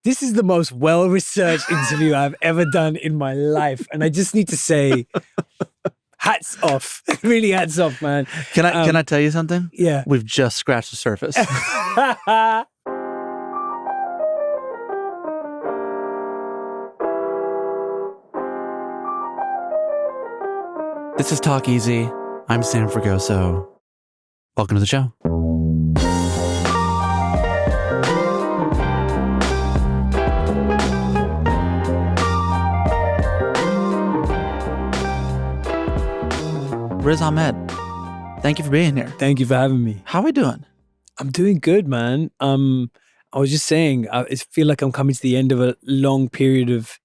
This is the most well-researched interview I've ever done in my life. And I just need to say, hats off. Really hats off, man. Can I tell you something? Yeah. We've just scratched the surface. This is Talk Easy. I'm Sam Fragoso. Welcome to the show. Riz Ahmed, thank you for being here. Thank you for having me. How are we doing? I'm doing good, man. I was just saying, I feel like I'm coming to the end of a long period of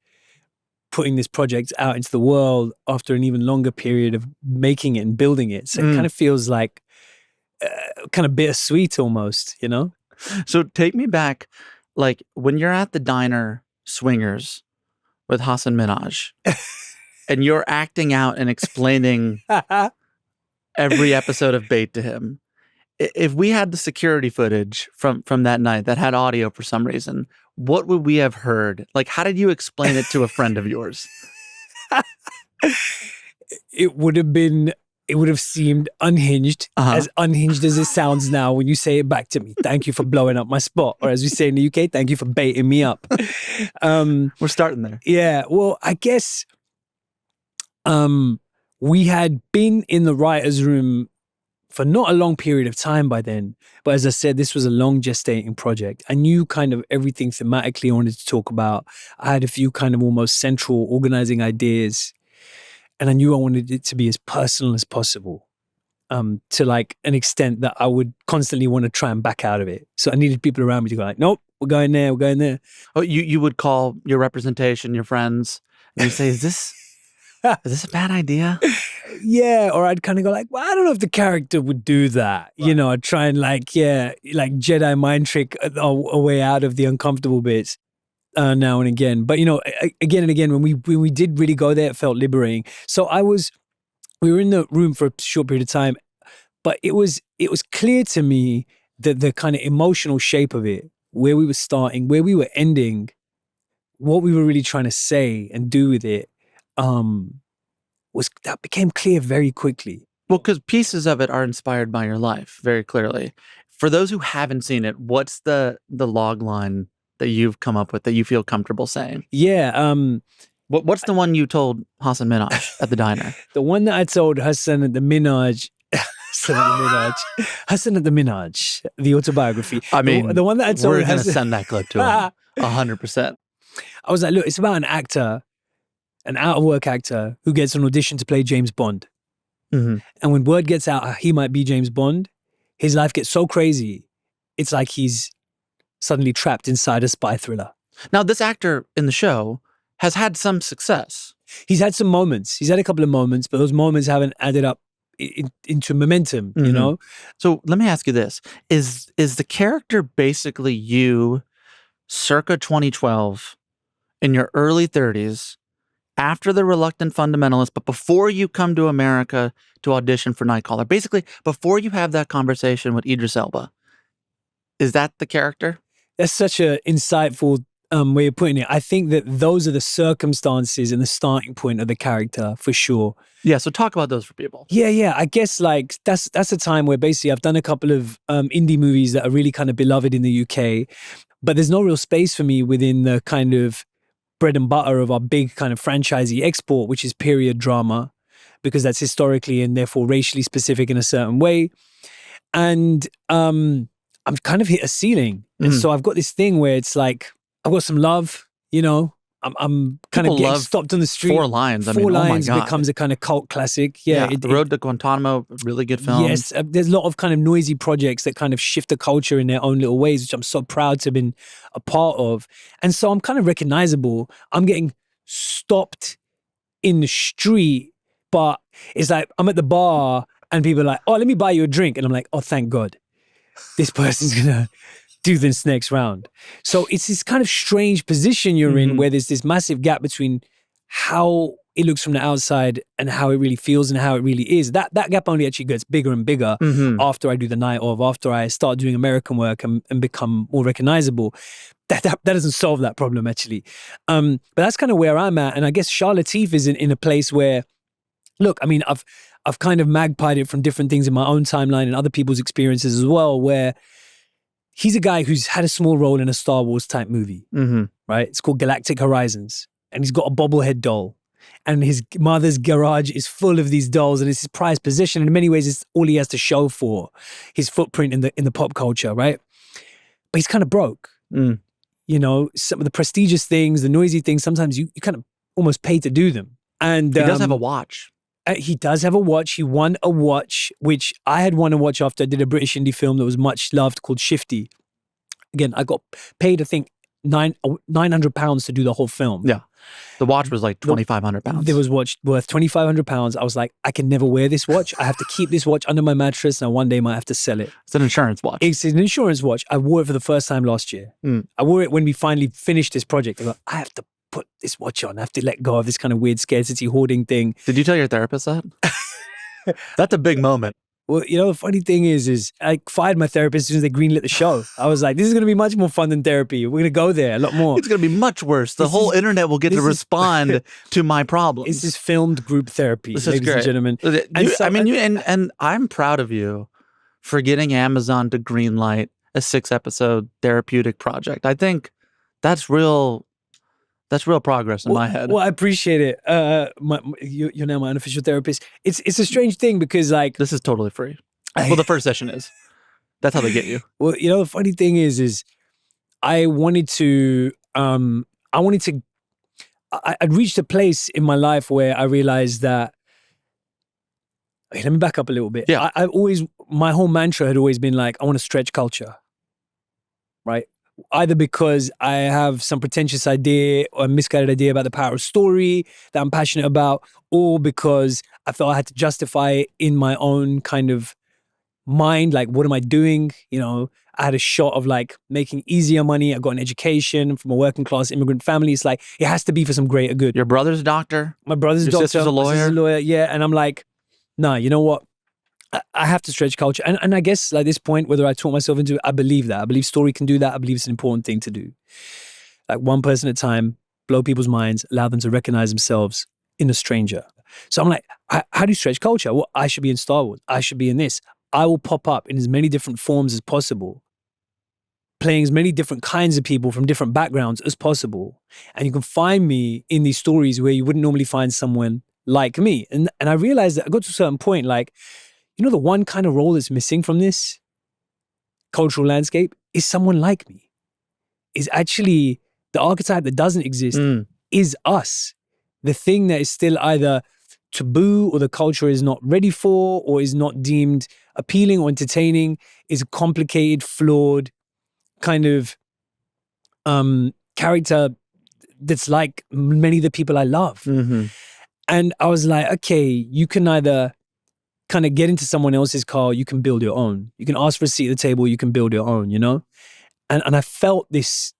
putting this project out into the world after an even longer period of making it and building it. So it kind of feels like kind of bittersweet almost, you know? So take me back, like when you're at the diner swingers with Hasan Minhaj and you're acting out and explaining every episode of Bait to him. If we had the security footage from that night that had audio for some reason, what would we have heard? Like, how did you explain it to a friend of yours? It would have seemed unhinged, as unhinged as it sounds now when you say it back to me. Thank you for blowing up my spot. Or as we say in the UK, thank you for baiting me up. We're starting there. Yeah. Well, I guess we had been in the writer's room for not a long period of time by then. But as I said, this was a long gestating project. I knew kind of everything thematically I wanted to talk about. I had a few kind of almost central organizing ideas. And I knew I wanted it to be as personal as possible, to like an extent that I would constantly want to try and back out of it. So I needed people around me to go like, nope, we're going there, we're going there. Oh, you would call your representation, your friends, and you say, is this a bad idea? Yeah, or I'd kind of go like, well, I don't know if the character would do that. Right. You know, I'd try and like Jedi mind trick a way out of the uncomfortable bits now and again. But, you know, again and again, when we did really go there, it felt liberating. So we were in the room for a short period of time, but it was clear to me that the kind of emotional shape of it, where we were starting, where we were ending, what we were really trying to say and do with it, that became clear very quickly. Well, because pieces of it are inspired by your life very clearly. For those who haven't seen it, what's the log line that you've come up with that you feel comfortable saying? Yeah. What's the one you told Hasan Minhaj at the diner? The one that I told Hasan at the Minhaj, the autobiography. I mean, the one that I told we're going to send that clip to him 100%. I was like, look, it's about an actor, an out-of-work actor who gets an audition to play James Bond. Mm-hmm. And when word gets out he might be James Bond, his life gets so crazy, it's like he's suddenly trapped inside a spy thriller. Now, this actor in the show has had some success. He's had some moments. He's had a couple of moments, but those moments haven't added up into momentum, you know? So let me ask you this. Is the character basically you circa 2012 in your early 30s after The Reluctant Fundamentalist, but before you come to America to audition for Nightcrawler? Basically, before you have that conversation with Idris Elba. Is that the character? That's such an insightful way of putting it. I think that those are the circumstances and the starting point of the character for sure. Yeah, so talk about those for people. Yeah. I guess like that's a time where basically I've done a couple of indie movies that are really kind of beloved in the UK, but there's no real space for me within the kind of bread and butter of our big kind of franchisee export, which is period drama, because that's historically and therefore racially specific in a certain way. And I'm kind of hit a ceiling. And so I've got this thing where it's like, I've got some love, you know, I'm kind of getting stopped on the street. Four Lions. Four Lions becomes a kind of cult classic. Yeah. The Road to Guantanamo, really good film. Yes. There's a lot of kind of noisy projects that kind of shift the culture in their own little ways, which I'm so proud to have been a part of. And so I'm kind of recognizable. I'm getting stopped in the street, but it's like I'm at the bar and people are like, oh, let me buy you a drink. And I'm like, oh, thank God. This person's going to do this next round. So it's this kind of strange position you're in where there's this massive gap between how it looks from the outside and how it really feels and how it really is, that gap only actually gets bigger and bigger after I do the night of, after I start doing American work and become more recognizable. That doesn't solve that problem, actually. But that's kind of where I'm at. And I guess Shah Lateef is in a place where, look, I mean, I've kind of magpied it from different things in my own timeline and other people's experiences as well, where he's a guy who's had a small role in a Star Wars type movie, right? It's called Galactic Horizons. And he's got a bobblehead doll. And his mother's garage is full of these dolls, and it's his prized possession. And in many ways, it's all he has to show for his footprint in the pop culture, right? But he's kind of broke. You know, some of the prestigious things, the noisy things, sometimes you kind of almost pay to do them. And he does have a watch. He does have a watch. He won a watch, which I had won a watch after I did a British indie film that was much loved called Shifty. Again, I got paid, I think, £900 to do the whole film. Yeah. The watch was like £2,500. It was watch worth £2,500. I was like, I can never wear this watch. I have to keep this watch under my mattress, and one day I might have to sell it. It's an insurance watch. It's an insurance watch. I wore it for the first time last year. I wore it when we finally finished this project. I was like, I have to put this watch on. I have to let go of this kind of weird scarcity hoarding thing. Did you tell your therapist that? That's a big moment. Well, you know, the funny thing is I fired my therapist as soon as they greenlit the show. I was like, this is going to be much more fun than therapy. We're going to go there a lot more. It's going to be much worse. The whole internet will get to respond to my problems. This is filmed group therapy, ladies and gentlemen. And I'm proud of you for getting Amazon to greenlight a 6-episode therapeutic project. I think that's real progress in my head. Well, I appreciate it. You're now my unofficial therapist. It's a strange thing because, like, this is totally free. Well, the first session is. That's how they get you. Well, you know, the funny thing is I'd reached a place in my life where I realized that. Okay, let me back up a little bit. Yeah, my whole mantra had always been like, I want to stretch culture, right? Either because I have some pretentious idea or a misguided idea about the power of story that I'm passionate about, or because I felt I had to justify it in my own kind of mind. Like, what am I doing? You know, I had a shot of like making easier money. I got an education from a working class immigrant family. It's like, it has to be for some greater good. Your brother's a doctor? My brother's a doctor. Your sister's a lawyer? My sister's a lawyer, yeah. And I'm like, nah, you know what? I have to stretch culture. And I guess at this point, whether I talk myself into it, I believe that. I believe story can do that. I believe it's an important thing to do. Like, one person at a time, blow people's minds, allow them to recognize themselves in a stranger. So I'm like, how do you stretch culture? Well, I should be in Star Wars. I should be in this. I will pop up in as many different forms as possible, playing as many different kinds of people from different backgrounds as possible. And you can find me in these stories where you wouldn't normally find someone like me. And I realized that I got to a certain point, like, you know, the one kind of role that's missing from this cultural landscape is someone like me. Is actually the archetype that doesn't exist is us. The thing that is still either taboo or the culture is not ready for or is not deemed appealing or entertaining is a complicated, flawed kind of character that's like many of the people I love. And I was like, okay, you can either kind of get into someone else's car, you can build your own. You can ask for a seat at the table, you can build your own, you know? And I felt this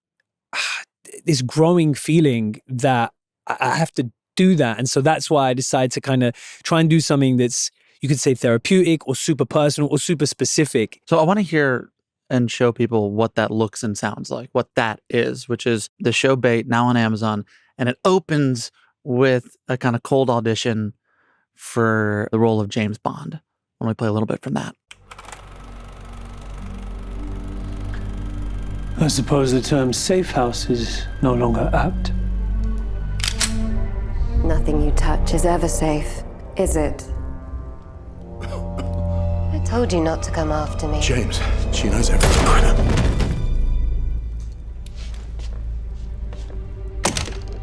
growing feeling that I have to do that. And so that's why I decided to kind of try and do something that's, you could say, therapeutic or super personal or super specific. So I want to hear and show people what that looks and sounds like, what that is, which is the show Bait, now on Amazon. And it opens with a kind of cold audition for the role of James Bond. Why don't we play a little bit from that? I suppose the term safe house is no longer apt. Nothing you touch is ever safe, is it? I told you not to come after me. James, she knows everything I know.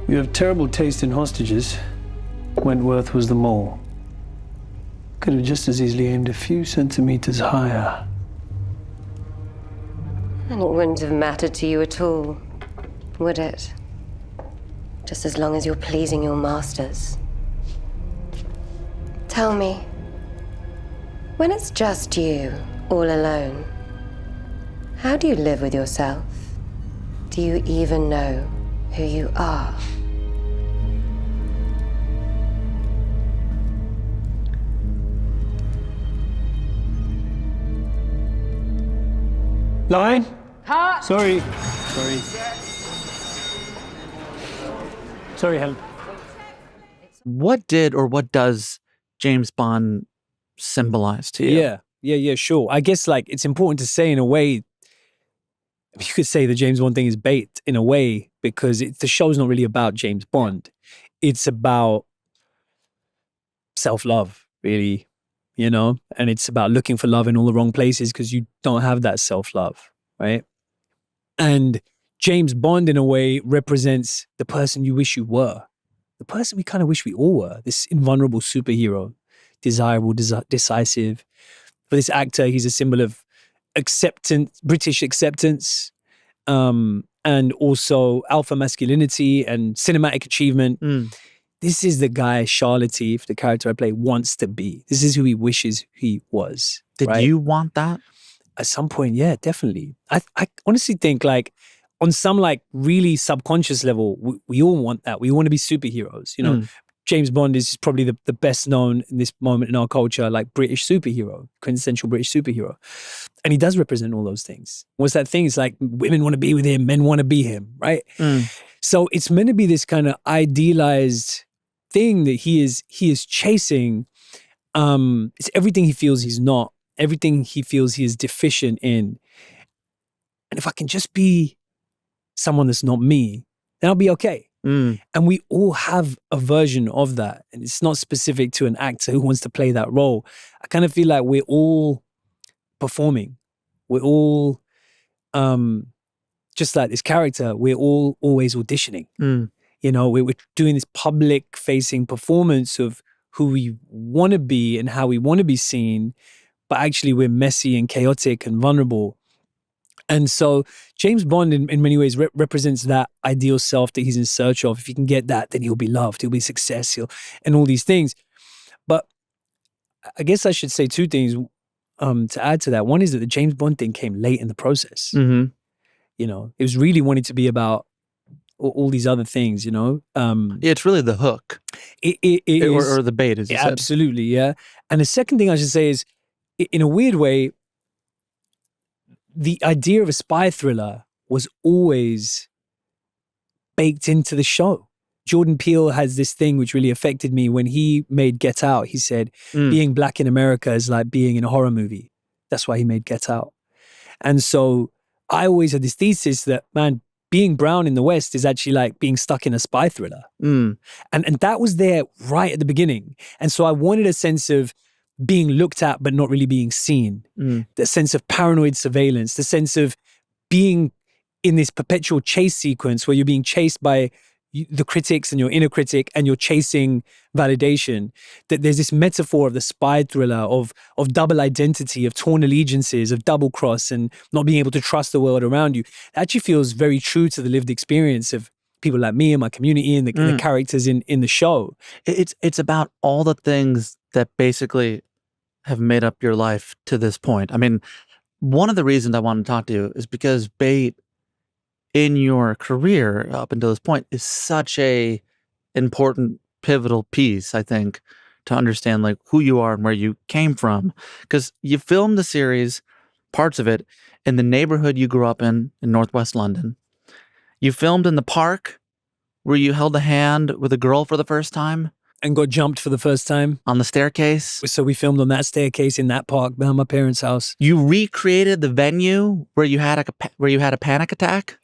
You have terrible taste in hostages. Wentworth was the mole. Could have just as easily aimed a few centimeters higher. And it wouldn't have mattered to you at all, would it? Just as long as you're pleasing your masters. Tell me, when it's just you, all alone, how do you live with yourself? Do you even know who you are? Line? Sorry. Sorry, Helen. What did or what does James Bond symbolize to you? Yeah, sure. I guess like it's important to say in a way, you could say the James Bond thing is bait in a way because the show's not really about James Bond. It's about self-love, really, and it's about looking for love in all the wrong places because you don't have that self-love, right? And James Bond in a way represents the person you wish you were, the person we kind of wish we all were, this invulnerable superhero, desirable, decisive. For this actor, he's a symbol of acceptance, British acceptance, and also alpha masculinity and cinematic achievement. This is the guy Charlotte, the character I play, wants to be. This is who he wishes he was. Did you want that? At some point, yeah, definitely. I honestly think like on some like really subconscious level, we all want that. We want to be superheroes, James Bond is probably the best known in this moment in our culture, like British superhero, quintessential British superhero. And he does represent all those things. What's that thing? It's like women want to be with him, men want to be him, right? So it's meant to be this kind of idealized thing that he is chasing. It's everything he feels he's not, everything he feels he is deficient in. And if I can just be someone that's not me, then I'll be okay. And we all have a version of that. And it's not specific to an actor who wants to play that role. I kind of feel like we're all performing. We're all, just like this character, we're all always auditioning. We're doing this public facing performance of who we want to be and how we want to be seen. But actually we're messy and chaotic and vulnerable. And so James Bond in many ways represents that ideal self that he's in search of. If he can get that, then he'll be loved, he'll be successful, and all these things. But I guess I should say two things to add to that. One is that the James Bond thing came late in the process. It was really wanting to be about all these other things, It's really the hook. It is, or the bait, as you said. Absolutely, yeah. And the second thing I should say is, in a weird way, the idea of a spy thriller was always baked into the show. Jordan Peele has this thing which really affected me when he made Get Out. He said, being black in America is like being in a horror movie. That's why he made Get Out. And so I always had this thesis that, man, being brown in the West is actually like being stuck in a spy thriller. And that was there right at the beginning. And so I wanted a sense of being looked at but not really being seen. The sense of paranoid surveillance, the sense of being in this perpetual chase sequence where you're being chased by the critics and your inner critic and you're chasing validation. That there's this metaphor of the spy thriller, of double identity, of torn allegiances, of double cross and not being able to trust the world around you. It actually feels very true to the lived experience of people like me and my community and the characters in the show. It's about all the things that basically have made up your life to this point. I mean, one of the reasons I want to talk to you is because bait in your career up until this point is such a important pivotal piece, I think, to understand like who you are and where you came from. Because you filmed the series, parts of it, in the neighborhood you grew up in Northwest London. You filmed in the park where you held a hand with a girl for the first time. And got jumped for the first time. On the staircase. So we filmed on that staircase in that park behind my parents' house. You recreated the venue where you had a panic attack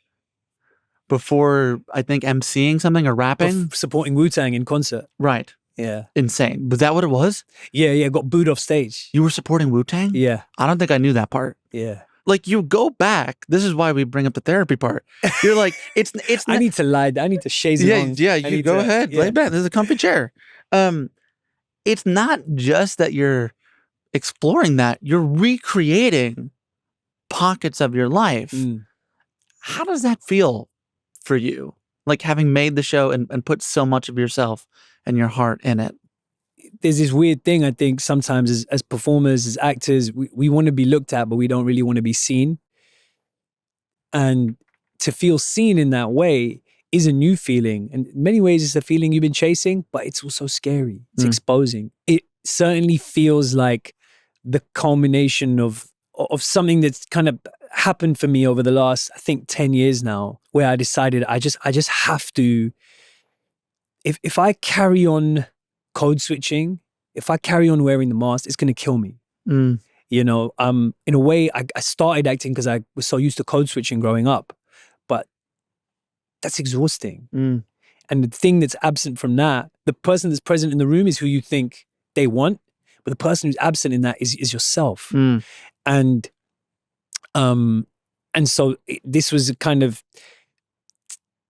before, I think, emceeing something or rapping. Supporting Wu-Tang in concert. Right. Yeah. Insane. Was that what it was? Yeah. Got booed off stage. You were supporting Wu-Tang? Yeah. I don't think I knew that part. Yeah. Like, you go back. This is why we bring up the therapy part. You're like, it's. I need to lie. I need to shade it on. Yeah. You go ahead. Lay back. There's a comfy chair. It's not just that you're exploring that. You're recreating pockets of your life. How does that feel for you? Like having made the show and put so much of yourself and your heart in it. There's this weird thing, I think, sometimes as performers, as actors, we want to be looked at, but we don't really want to be seen. And to feel seen in that way is a new feeling. And in many ways, it's a feeling you've been chasing, but it's also scary. It's exposing. It certainly feels like the culmination of something that's kind of happened for me over the last, I think, 10 years now, where I decided I just have to, if I carry on code switching, if I carry on wearing the mask, it's going to kill me. You know, in a way, I started acting because I was so used to code switching growing up, but that's exhausting. And the thing that's absent from that, the person that's present in the room is who you think they want, but the person who's absent in that is yourself. And so this was kind of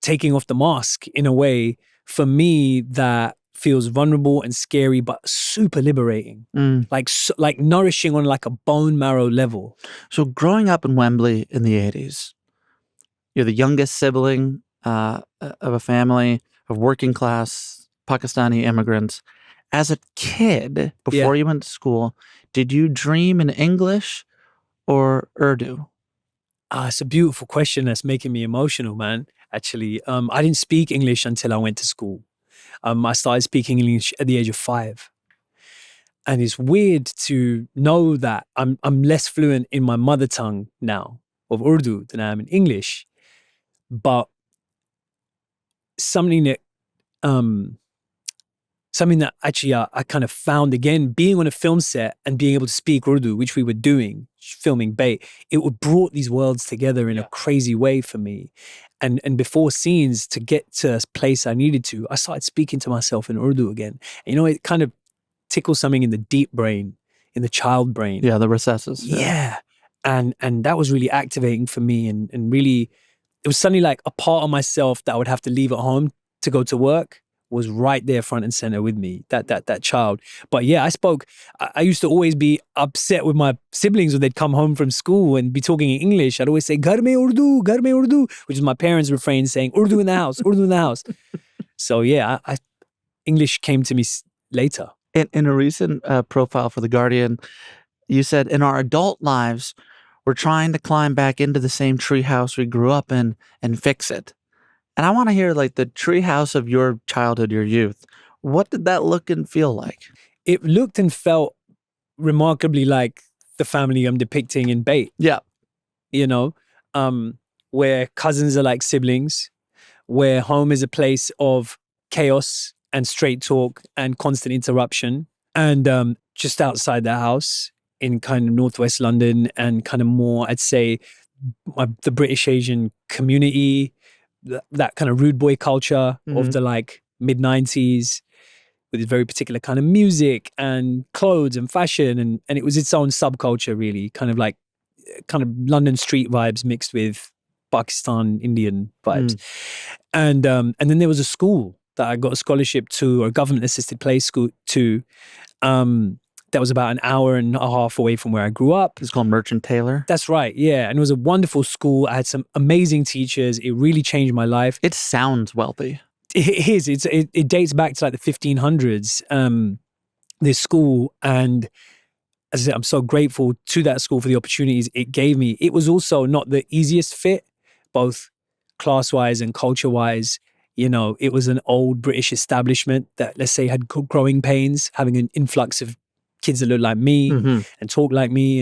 taking off the mask in a way for me that feels vulnerable and scary, but super liberating, like nourishing on like a bone marrow level. So growing up in Wembley in the 80s, you're the youngest sibling of a family of working class Pakistani immigrants. As a kid, before you went to school, did you dream in English or Urdu? It's a beautiful question that's making me emotional, man, actually. I didn't speak English until I went to school. I started speaking English at the age of 5. And it's weird to know that I'm less fluent in my mother tongue now of Urdu than I am in English. But something that actually I kind of found again, being on a film set and being able to speak Urdu, which we were doing, filming Bait, it brought these worlds together in a crazy way for me. And before scenes, to get to a place I needed to, I started speaking to myself in Urdu again. And, you know, it kind of tickles something in the deep brain, in the child brain. Yeah, the recesses. Yeah. And that was really activating for me and really, it was suddenly like a part of myself that I would have to leave at home to go to work was right there front and center with me, that child. But yeah, I used to always be upset with my siblings when they'd come home from school and be talking in English. I'd always say, Ghar mein Urdu, which is my parents' refrain saying, Urdu in the house, Urdu in the house. So yeah, English came to me later. In a recent profile for The Guardian, you said, in our adult lives, we're trying to climb back into the same treehouse we grew up in and fix it. And I want to hear like the treehouse of your childhood, your youth. What did that look and feel like? It looked and felt remarkably like the family I'm depicting in Bait. Yeah. You know, where cousins are like siblings, where home is a place of chaos and straight talk and constant interruption. And just outside the house in kind of northwest London and kind of more, I'd say, the British Asian community, that kind of rude boy culture of the like mid-90s with a very particular kind of music and clothes and fashion. And it was its own subculture, really, kind of London street vibes mixed with Pakistan, Indian vibes. And then there was a school that I got a scholarship to, or a government-assisted play school to, that was about an hour and a half away from where I grew up. It's called Merchant Taylor. That's right, yeah. And it was a wonderful school. I had some amazing teachers. It really changed my life. It sounds wealthy. It is. It dates back to like the 1500s, this school. And as I said, I'm so grateful to that school for the opportunities it gave me. It was also not the easiest fit, both class-wise and culture-wise. You know, it was an old British establishment that, let's say, had growing pains, having an influx of kids that look like me and talk like me.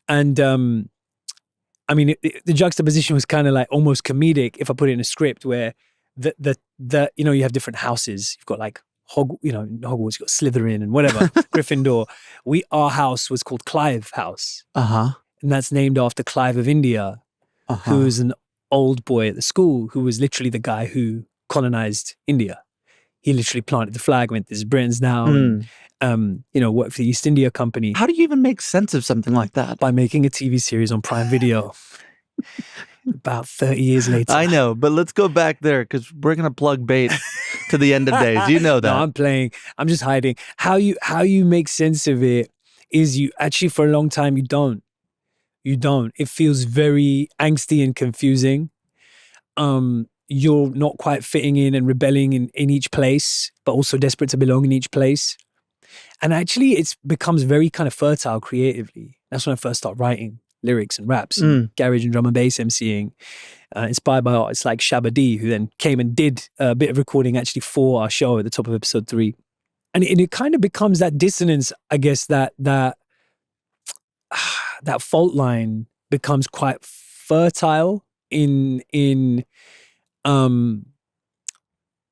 And I mean, the juxtaposition was kind of like almost comedic if I put it in a script where the you know, you have different houses. You've got like Hogwarts, you've got Slytherin and whatever, Gryffindor. Our house was called Clive House. And that's named after Clive of India, who was an old boy at the school who was literally the guy who colonized India. He literally planted the flag, went, this is Britain's now, and, you know, worked for the East India Company. How do you even make sense of something like that? By making a TV series on Prime Video. About 30 years later. I know, but let's go back there because we're going to plug Bait to the end of days. You know that. No, I'm playing. I'm just hiding. How you make sense of it is you actually, for a long time, you don't. It feels very angsty and confusing. You're not quite fitting in and rebelling in each place, but also desperate to belong in each place. And actually, it becomes very kind of fertile creatively. That's when I first started writing lyrics and raps, and garage and drum and bass MCing, inspired by artists like Shabba D, who then came and did a bit of recording actually for our show at the top of episode 3. And it kind of becomes that dissonance, I guess, that fault line becomes quite fertile in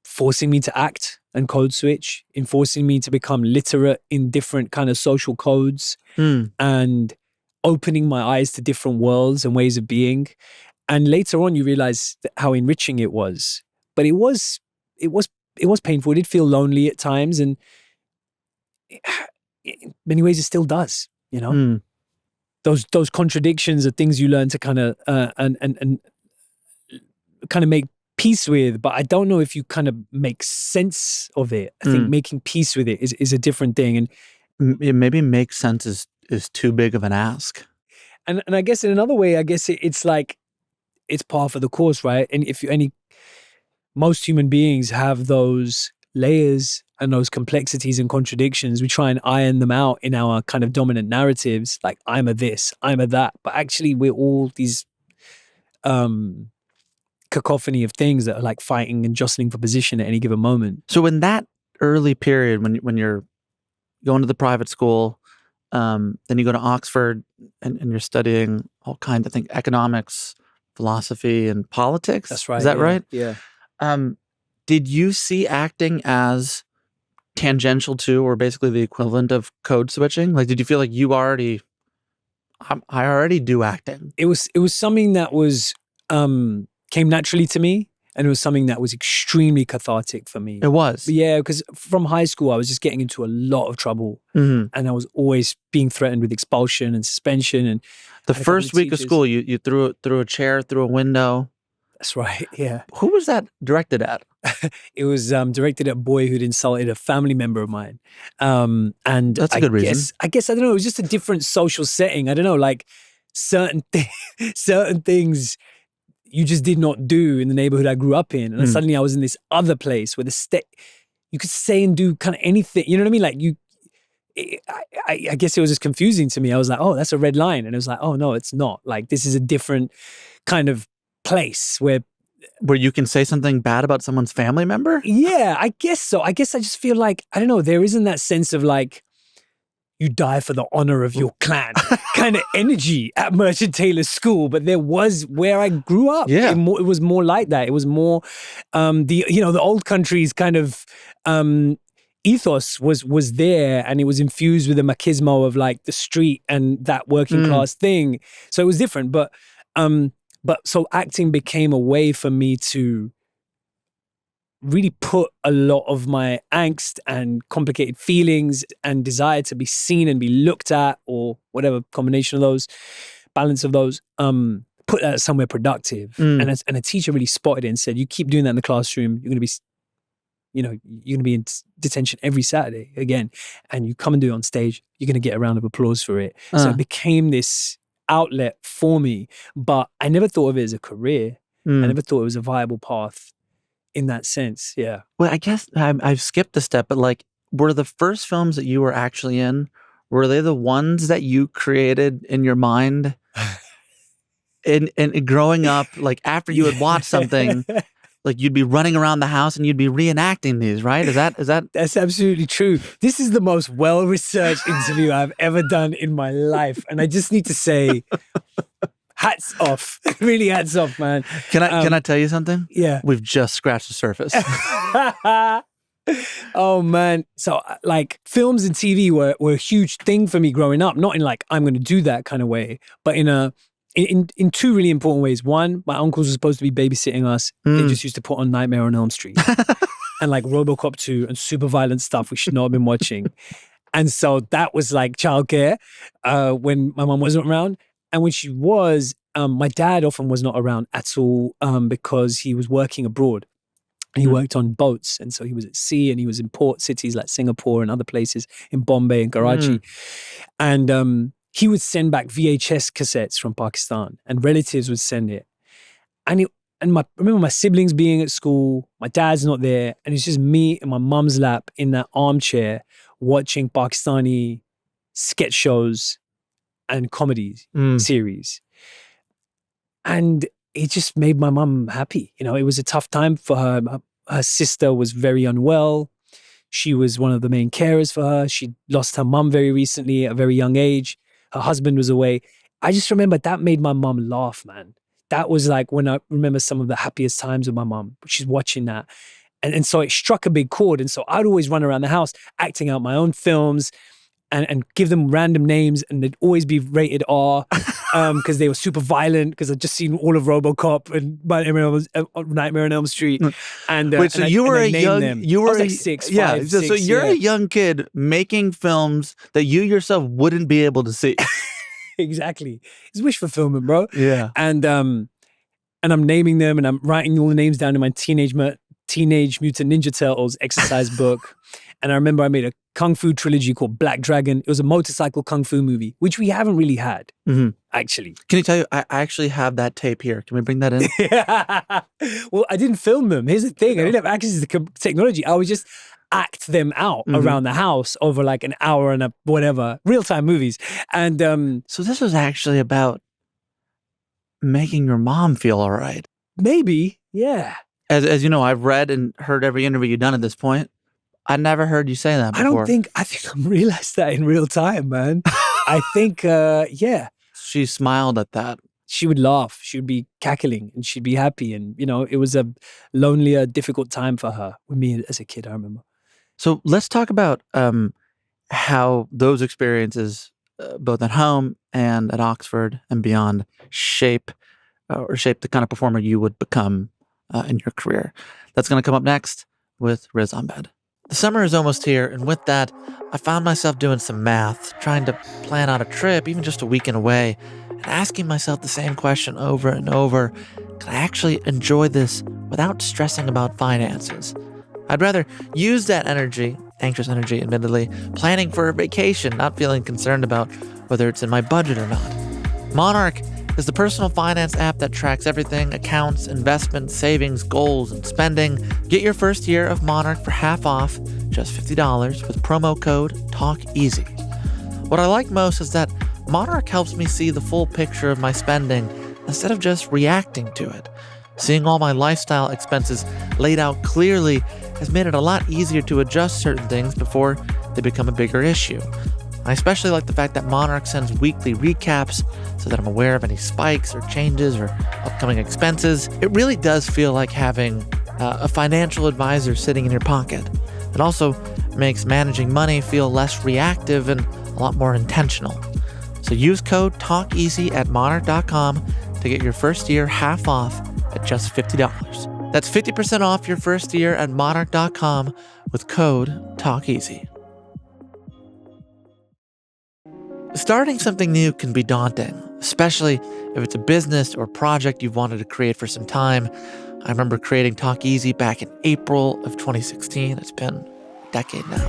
forcing me to act and code switch, in forcing me to become literate in different kind of social codes and opening my eyes to different worlds and ways of being. And later on, you realize how enriching it was. But it was painful. It did feel lonely at times, and in many ways, it still does. You know, those contradictions are things you learn to kind of and kind of make peace with. But I don't know if you kind of make sense of it. I think making peace with it is a different thing. And maybe make sense is too big of an ask. And I guess in another way, I guess it's like it's par for the course, right? And if most human beings have those layers and those complexities and contradictions. We try and iron them out in our kind of dominant narratives, like I'm a this, I'm a that. But actually, we're all these cacophony of things that are like fighting and jostling for position at any given moment. So in that early period, when you're going to the private school, then you go to Oxford and you're studying all kinds of things, economics, philosophy, and politics. That's right. Is that right? Yeah. Did you see acting as tangential to, or basically the equivalent of code switching? Like, did you feel like I already do acting? It was something that was came naturally to me, and it was something that was extremely cathartic for me. It was. Yeah, because from high school, I was just getting into a lot of trouble, and I was always being threatened with expulsion and suspension. And the first week of school, you threw a chair through a window. That's right. Yeah. Who was that directed at? It was directed at a boy who'd insulted a family member of mine. And that's a good reason. I guess, I don't know, it was just a different social setting. I don't know, like certain things you just did not do in the neighborhood I grew up in. And then suddenly I was in this other place where you could say and do kind of anything. You know what I mean? Like I guess it was just confusing to me. I was like, oh, that's a red line. And it was like, oh, no, it's not. Like, this is a different kind of place where you can say something bad about someone's family member? Yeah, I guess so. I guess I just feel like, I don't know, there isn't that sense of like, you die for the honor of your clan kind of energy at Merchant Taylor's school. But there was where I grew up. Yeah. It was more like that. It was more the old country's kind of ethos was there, and it was infused with the machismo of like the street and that working class thing. So it was different. But so acting became a way for me to really put a lot of my angst and complicated feelings and desire to be seen and be looked at, or whatever combination of those, balance of those, put that somewhere productive. And a teacher really spotted it and said, you keep doing that in the classroom, you're going to be in detention every Saturday again. And you come and do it on stage, you're going to get a round of applause for it. So it became this outlet for me, but I never thought of it as a career. I never thought it was a viable path in that sense. Yeah. Well, I guess I've skipped a step, but like, were the first films that you were actually in, were they the ones that you created in your mind? and growing up, like after you had watched something, like you'd be running around the house and you'd be reenacting these, right? Is that? That's absolutely true. This is the most well-researched interview I've ever done in my life. And I just need to say, hats off. Really hats off, man. Can I tell you something? Yeah. We've just scratched the surface. Oh, man. So like films and TV were a huge thing for me growing up. Not in like, I'm going to do that kind of way, but in two really important ways. One, my uncles were supposed to be babysitting us. They just used to put on Nightmare on Elm Street and like RoboCop 2 and super violent stuff we should not have been watching. And so that was like childcare when my mom wasn't around. And when she was, my dad often was not around at all because he was working abroad. And he worked on boats. And so he was at sea, and he was in port cities like Singapore and other places in Bombay and Karachi. And he would send back VHS cassettes from Pakistan, and relatives would send it. I remember my siblings being at school, my dad's not there, and it's just me and my mum's lap in that armchair watching Pakistani sketch shows and comedy series. And it just made my mum happy. You know, it was a tough time for her. Her sister was very unwell. She was one of the main carers for her. She lost her mum very recently at a very young age. Her husband was away. I just remember that made my mom laugh, man. That was like when I remember some of the happiest times with my mom. She's watching that. And so it struck a big chord. And so I'd always run around the house acting out my own films and give them random names, and they'd always be rated R because they were super violent, because I'd just seen all of RoboCop and Nightmare on Elm Street. And wait, so you were a young, you were like 6, 5, 6, so you're a young kid making films that you yourself wouldn't be able to see. Exactly. It's wish fulfillment, bro. Yeah. And I'm naming them, and I'm writing all the names down in my Teenage Mutant Ninja Turtles exercise book. And I remember I made a kung fu trilogy called Black Dragon. It was a motorcycle kung fu movie, which we haven't really had, actually. Can you tell you, I actually have that tape here. Can we bring that in? Well, I didn't film them. Here's the thing. I didn't have access to the technology. I would just act them out around the house over like an hour and a whatever, real-time movies. And so this was actually about making your mom feel all right. Maybe, yeah. As you know, I've read and heard every interview you've done at this point. I never heard you say that before. I think I realized that in real time, man. I think, yeah. She smiled at that. She would laugh. She would be cackling and she'd be happy. And, you know, it was a lonelier, difficult time for her with me as a kid, I remember. So let's talk about how those experiences, both at home and at Oxford and beyond, shape the kind of performer you would become in your career. That's going to come up next with Riz Ahmed. The summer is almost here, and with that, I found myself doing some math, trying to plan out a trip, even just a weekend away, and asking myself the same question over and over: can I actually enjoy this without stressing about finances? I'd rather use that energy, anxious energy admittedly, planning for a vacation, not feeling concerned about whether it's in my budget or not. Monarch is the personal finance app that tracks everything: accounts, investments, savings, goals, and spending. Get your first year of Monarch for half off, just $50 with promo code TALKEASY. What I like most is that Monarch helps me see the full picture of my spending instead of just reacting to it. Seeing all my lifestyle expenses laid out clearly has made it a lot easier to adjust certain things before they become a bigger issue. I especially like the fact that Monarch sends weekly recaps so that I'm aware of any spikes or changes or upcoming expenses. It really does feel like having a financial advisor sitting in your pocket. It also makes managing money feel less reactive and a lot more intentional. So use code TALKEASY at monarch.com to get your first year half off at just $50. That's 50% off your first year at monarch.com with code TALKEASY. Starting something new can be daunting, especially if it's a business or project you've wanted to create for some time. I remember creating Talk Easy back in April of 2016. It's been a decade now.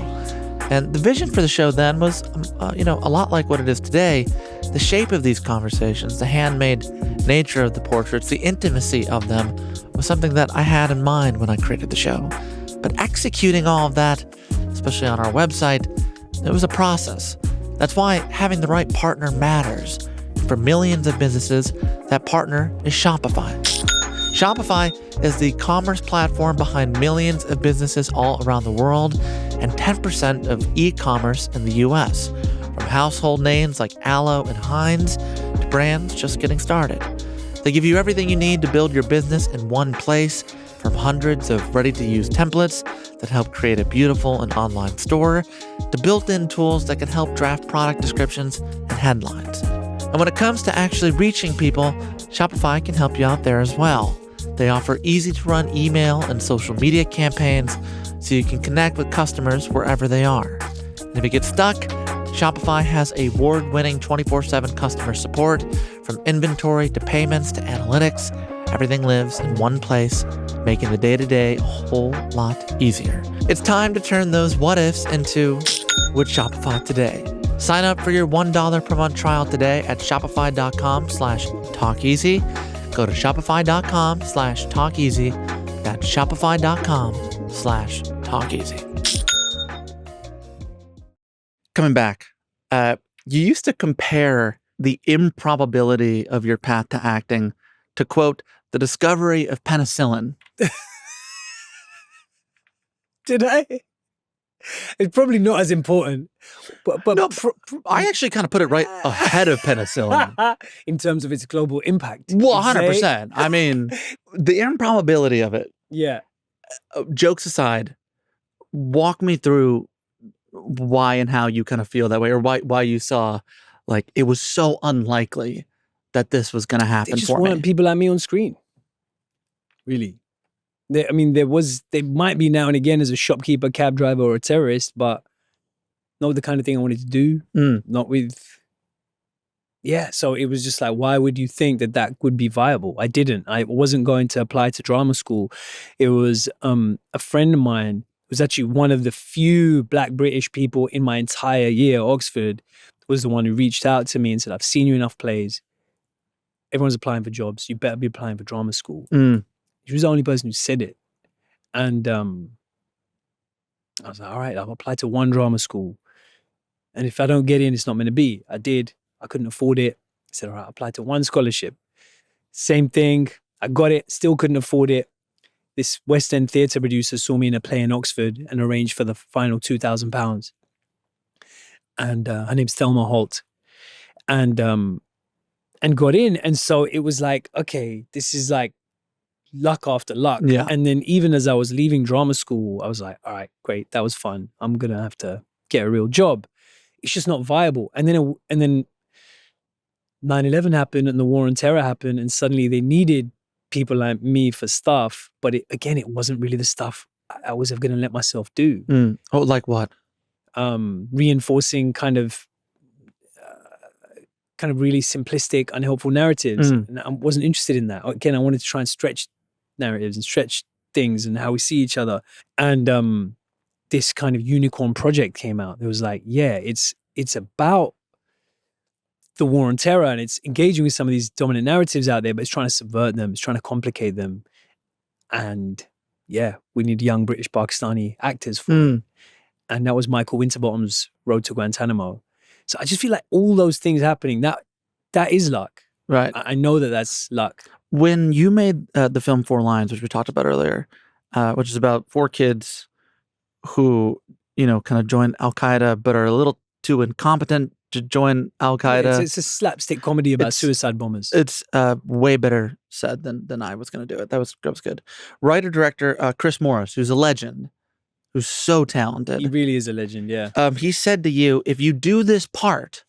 And the vision for the show then was, a lot like what it is today. The shape of these conversations, the handmade nature of the portraits, the intimacy of them was something that I had in mind when I created the show. But executing all of that, especially on our website, it was a process. That's why having the right partner matters. For millions of businesses, that partner is Shopify. Shopify is the commerce platform behind millions of businesses all around the world and 10% of e-commerce in the US, from household names like Aloe and Heinz to brands just getting started. They give you everything you need to build your business in one place, from hundreds of ready-to-use templates that help create a beautiful and online store, to built-in tools that can help draft product descriptions and headlines. And when it comes to actually reaching people, Shopify can help you out there as well. They offer easy-to-run email and social media campaigns so you can connect with customers wherever they are. And if you get stuck, Shopify has award-winning 24/7 customer support. From inventory to payments to analytics, everything lives in one place, making the day-to-day a whole lot easier. It's time to turn those what-ifs into with Shopify today. Sign up for your $1 per month trial today at shopify.com/talkeasy. Go to shopify.com/talkeasy. That's shopify.com/talkeasy. Coming back, you used to compare the improbability of your path to acting to, quote, the discovery of penicillin. Did I? It's probably not as important. But No, I actually kind of put it right ahead of penicillin. in terms of its global impact. Well, you'd say. 100%. I mean, the improbability of it, Yeah. jokes aside, walk me through why and how you kind of feel that way, or why you saw, like, it was so unlikely that this was going to happen They just for weren't me. people like me on screen. Really. There might be now and again as a shopkeeper, cab driver, or a terrorist, but not the kind of thing I wanted to do. Not with. Yeah, so it was just like, why would you think that that would be viable? I didn't. I wasn't going to apply to drama school. It was a friend of mine who was actually one of the few Black British people in my entire year at Oxford, was the one who reached out to me and said, I've seen you enough plays. Everyone's applying for jobs. You better be applying for drama school. She was the only person who said it. And I was like, all right, I'll apply to one drama school. And if I don't get in, it's not meant to be. I did. I couldn't afford it. I said, all right, I'll apply to one scholarship. Same thing. I got it. Still couldn't afford it. This West End theatre producer saw me in a play in Oxford and arranged for the final £2,000. And her name's Thelma Holt. And got in. And so it was like, okay, this is like luck after luck. Yeah. And then even as I was leaving drama school, I was like, all right, great, that was fun. I'm going to have to get a real job. It's just not viable. And then 9/11 happened and the war on terror happened, and suddenly they needed people like me for stuff. But it wasn't really the stuff I was going to let myself do. Oh, like what? Reinforcing kind of really simplistic, unhelpful narratives. And I wasn't interested in that. Again, I wanted to try and stretch narratives and stretch things and how we see each other. And this kind of unicorn project came out. It was like, yeah, it's about the war on terror, and it's engaging with some of these dominant narratives out there, but it's trying to subvert them. It's trying to complicate them. And yeah, we need young British Pakistani actors for it. And that was Michael Winterbottom's Road to Guantanamo. So I just feel like all those things happening, that is luck. Right. I know that that's luck. When you made the film 4 Lines, which we talked about earlier, which is about 4 kids who, kind of join Al-Qaeda, but are a little too incompetent to join Al-Qaeda. It's a slapstick comedy about suicide bombers. It's way better said than I was going to do it. That was good. Writer-director Chris Morris, who's a legend, who's so talented. He really is a legend, yeah. He said to you, if you do this part,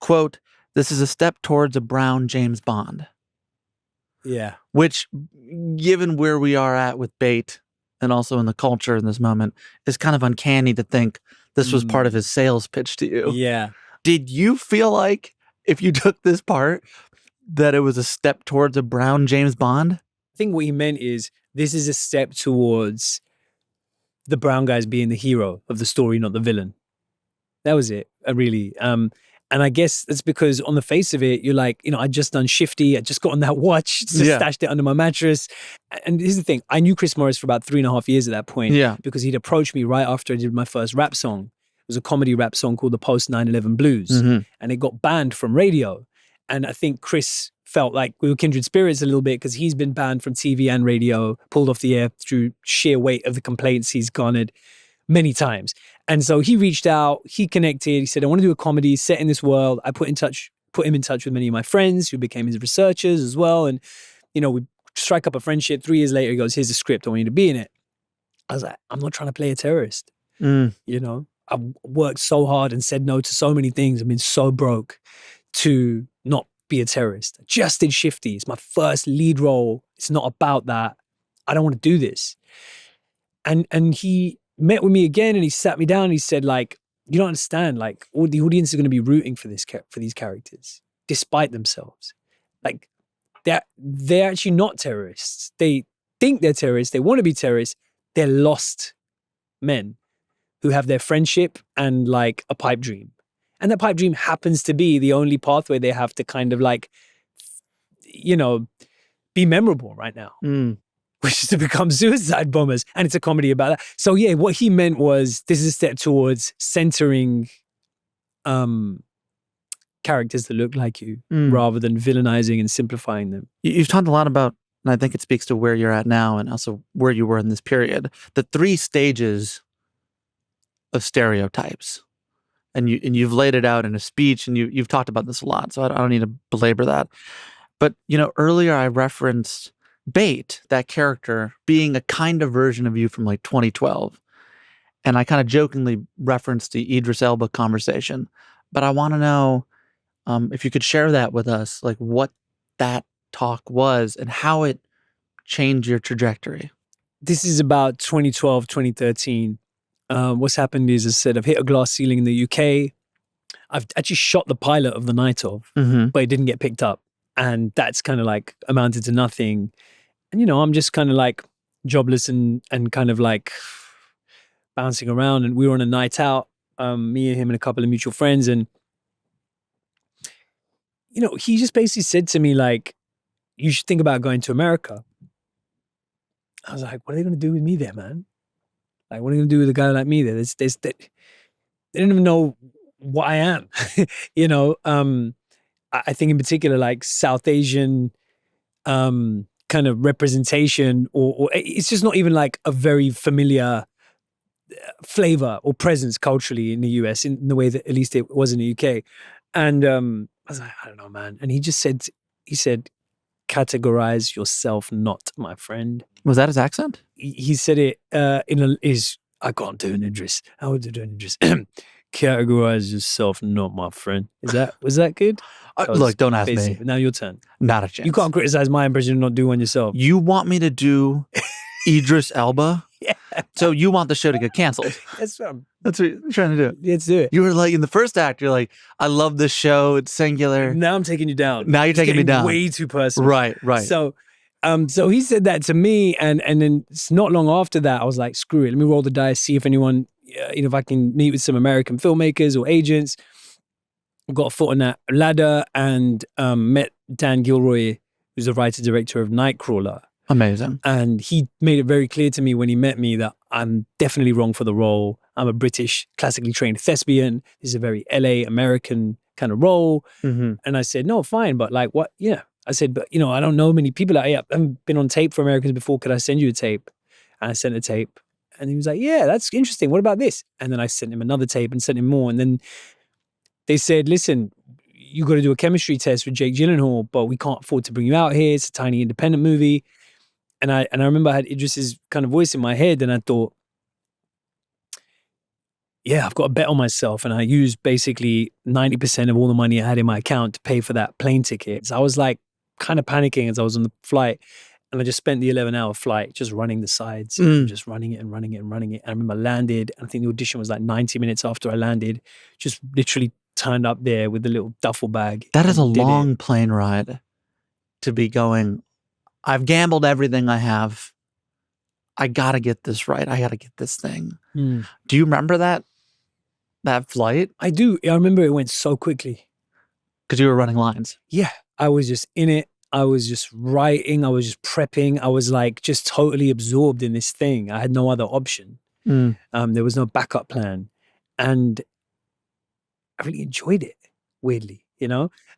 quote, this is a step towards a brown James Bond. Yeah. Which, given where we are at with bait and also in the culture in this moment, is kind of uncanny to think this was part of his sales pitch to you. Yeah. Did you feel like if you took this part that it was a step towards a brown James Bond? I think what he meant is this is a step towards the brown guys being the hero of the story, not the villain. That was it, really. And I guess that's because on the face of it, you're like, I'd just done Shifty. I just got on that watch, stashed it under my mattress. And here's the thing. I knew Chris Morris for about 3.5 years at that point. Yeah. Because he'd approached me right after I did my first rap song. It was a comedy rap song called the Post 9/11 Blues. And it got banned from radio. And I think Chris felt like we were kindred spirits a little bit because he's been banned from TV and radio, pulled off the air through sheer weight of the complaints he's garnered many times. And so he reached out, he connected, he said, I want to do a comedy set in this world. I put him in touch with many of my friends who became his researchers as well. And, we strike up a friendship. 3 years later, he goes, here's the script. I want you to be in it. I was like, I'm not trying to play a terrorist. I've worked so hard and said no to so many things. I've been so broke to not be a terrorist. I just did Shifty. It's my first lead role. It's not about that. I don't want to do this. And he met with me again and he sat me down and he said, like, you don't understand, like, all the audience is going to be rooting for these characters despite themselves. Like, they're actually not terrorists. They think they're terrorists. They want to be terrorists. They're lost men who have their friendship and like a pipe dream. And that pipe dream happens to be the only pathway they have to kind of like, be memorable right now. Which is to become suicide bombers. And it's a comedy about that. So yeah, what he meant was this is a step towards centering characters that look like you rather than villainizing and simplifying them. You've talked a lot about, and I think it speaks to where you're at now and also where you were in this period, the 3 stages of stereotypes. And you've laid it out in a speech, and you've talked about this a lot, so I don't need to belabor that. But, earlier I referenced Bait, that character, being a kind of version of you from like 2012. And I kind of jokingly referenced the Idris Elba conversation. But I want to know if you could share that with us, like what that talk was and how it changed your trajectory. This is about 2012, 2013. What's happened is, as I said, I've hit a glass ceiling in the UK. I've actually shot the pilot of The Night Of, but it didn't get picked up. And that's kind of like amounted to nothing. And, I'm just kind of like jobless and kind of like bouncing around. And we were on a night out, me and him and a couple of mutual friends. And, he just basically said to me, like, you should think about going to America. I was like, what are they going to do with me there, man? Like, what are you going to do with a guy like me there? They don't even know what I am. I think in particular, like South Asian kind of representation, or it's just not even like a very familiar flavor or presence culturally in the US in the way that at least it was in the UK. And I was like, I don't know, man. And he said, categorize yourself not, my friend. Was that his accent? He said it I can't do an Idris. I would do an Idris. Categorize yourself not, my friend. Was that good? Look, don't ask me. Now your turn. Not a chance. You can't criticize my impression and not do one yourself. You want me to do Idris Elba? Yeah. So you want the show to get canceled? That's what you're trying to do. Let's do it. You were like, in the first act, you're like, I love this show. It's singular. Now I'm taking you down. Now you're taking me down. Way too personal. Right. So he said that to me, and then it's not long after that, I was like, screw it. Let me roll the dice, see if anyone, if I can meet with some American filmmakers or agents. Got a foot on that ladder and met Dan Gilroy, who's the writer-director of Nightcrawler. Amazing. And he made it very clear to me when he met me that I'm definitely wrong for the role. I'm a British, classically trained thespian. This is a very LA American kind of role. Mm-hmm. And I said, no, fine. But like, what? Yeah. I said, but I don't know many people. I haven't been on tape for Americans before. Could I send you a tape? And I sent a tape. And he was like, yeah, that's interesting. What about this? And then I sent him another tape and sent him more. And then they said, listen, you got to do a chemistry test with Jake Gyllenhaal, but we can't afford to bring you out here. It's a tiny independent movie. And I remember I had Idris's kind of voice in my head, and I thought, yeah, I've got to bet on myself. And I used basically 90% of all the money I had in my account to pay for that plane ticket. So I was like kind of panicking as I was on the flight. And I just spent the 11-hour flight just running the sides, just running it and running it and running it. And I remember I landed, and I think the audition was like 90 minutes after I landed, just literally turned up there with the little duffel bag. That is a long plane ride to be going, I've gambled everything I have. I got to get this right. I got to get this thing. Do you remember that flight? I do. I remember it went so quickly. Because you were running lines. Yeah. I was just in it. I was just writing. I was just prepping. I was like just totally absorbed in this thing. I had no other option. There was no backup plan. And I really enjoyed it, weirdly,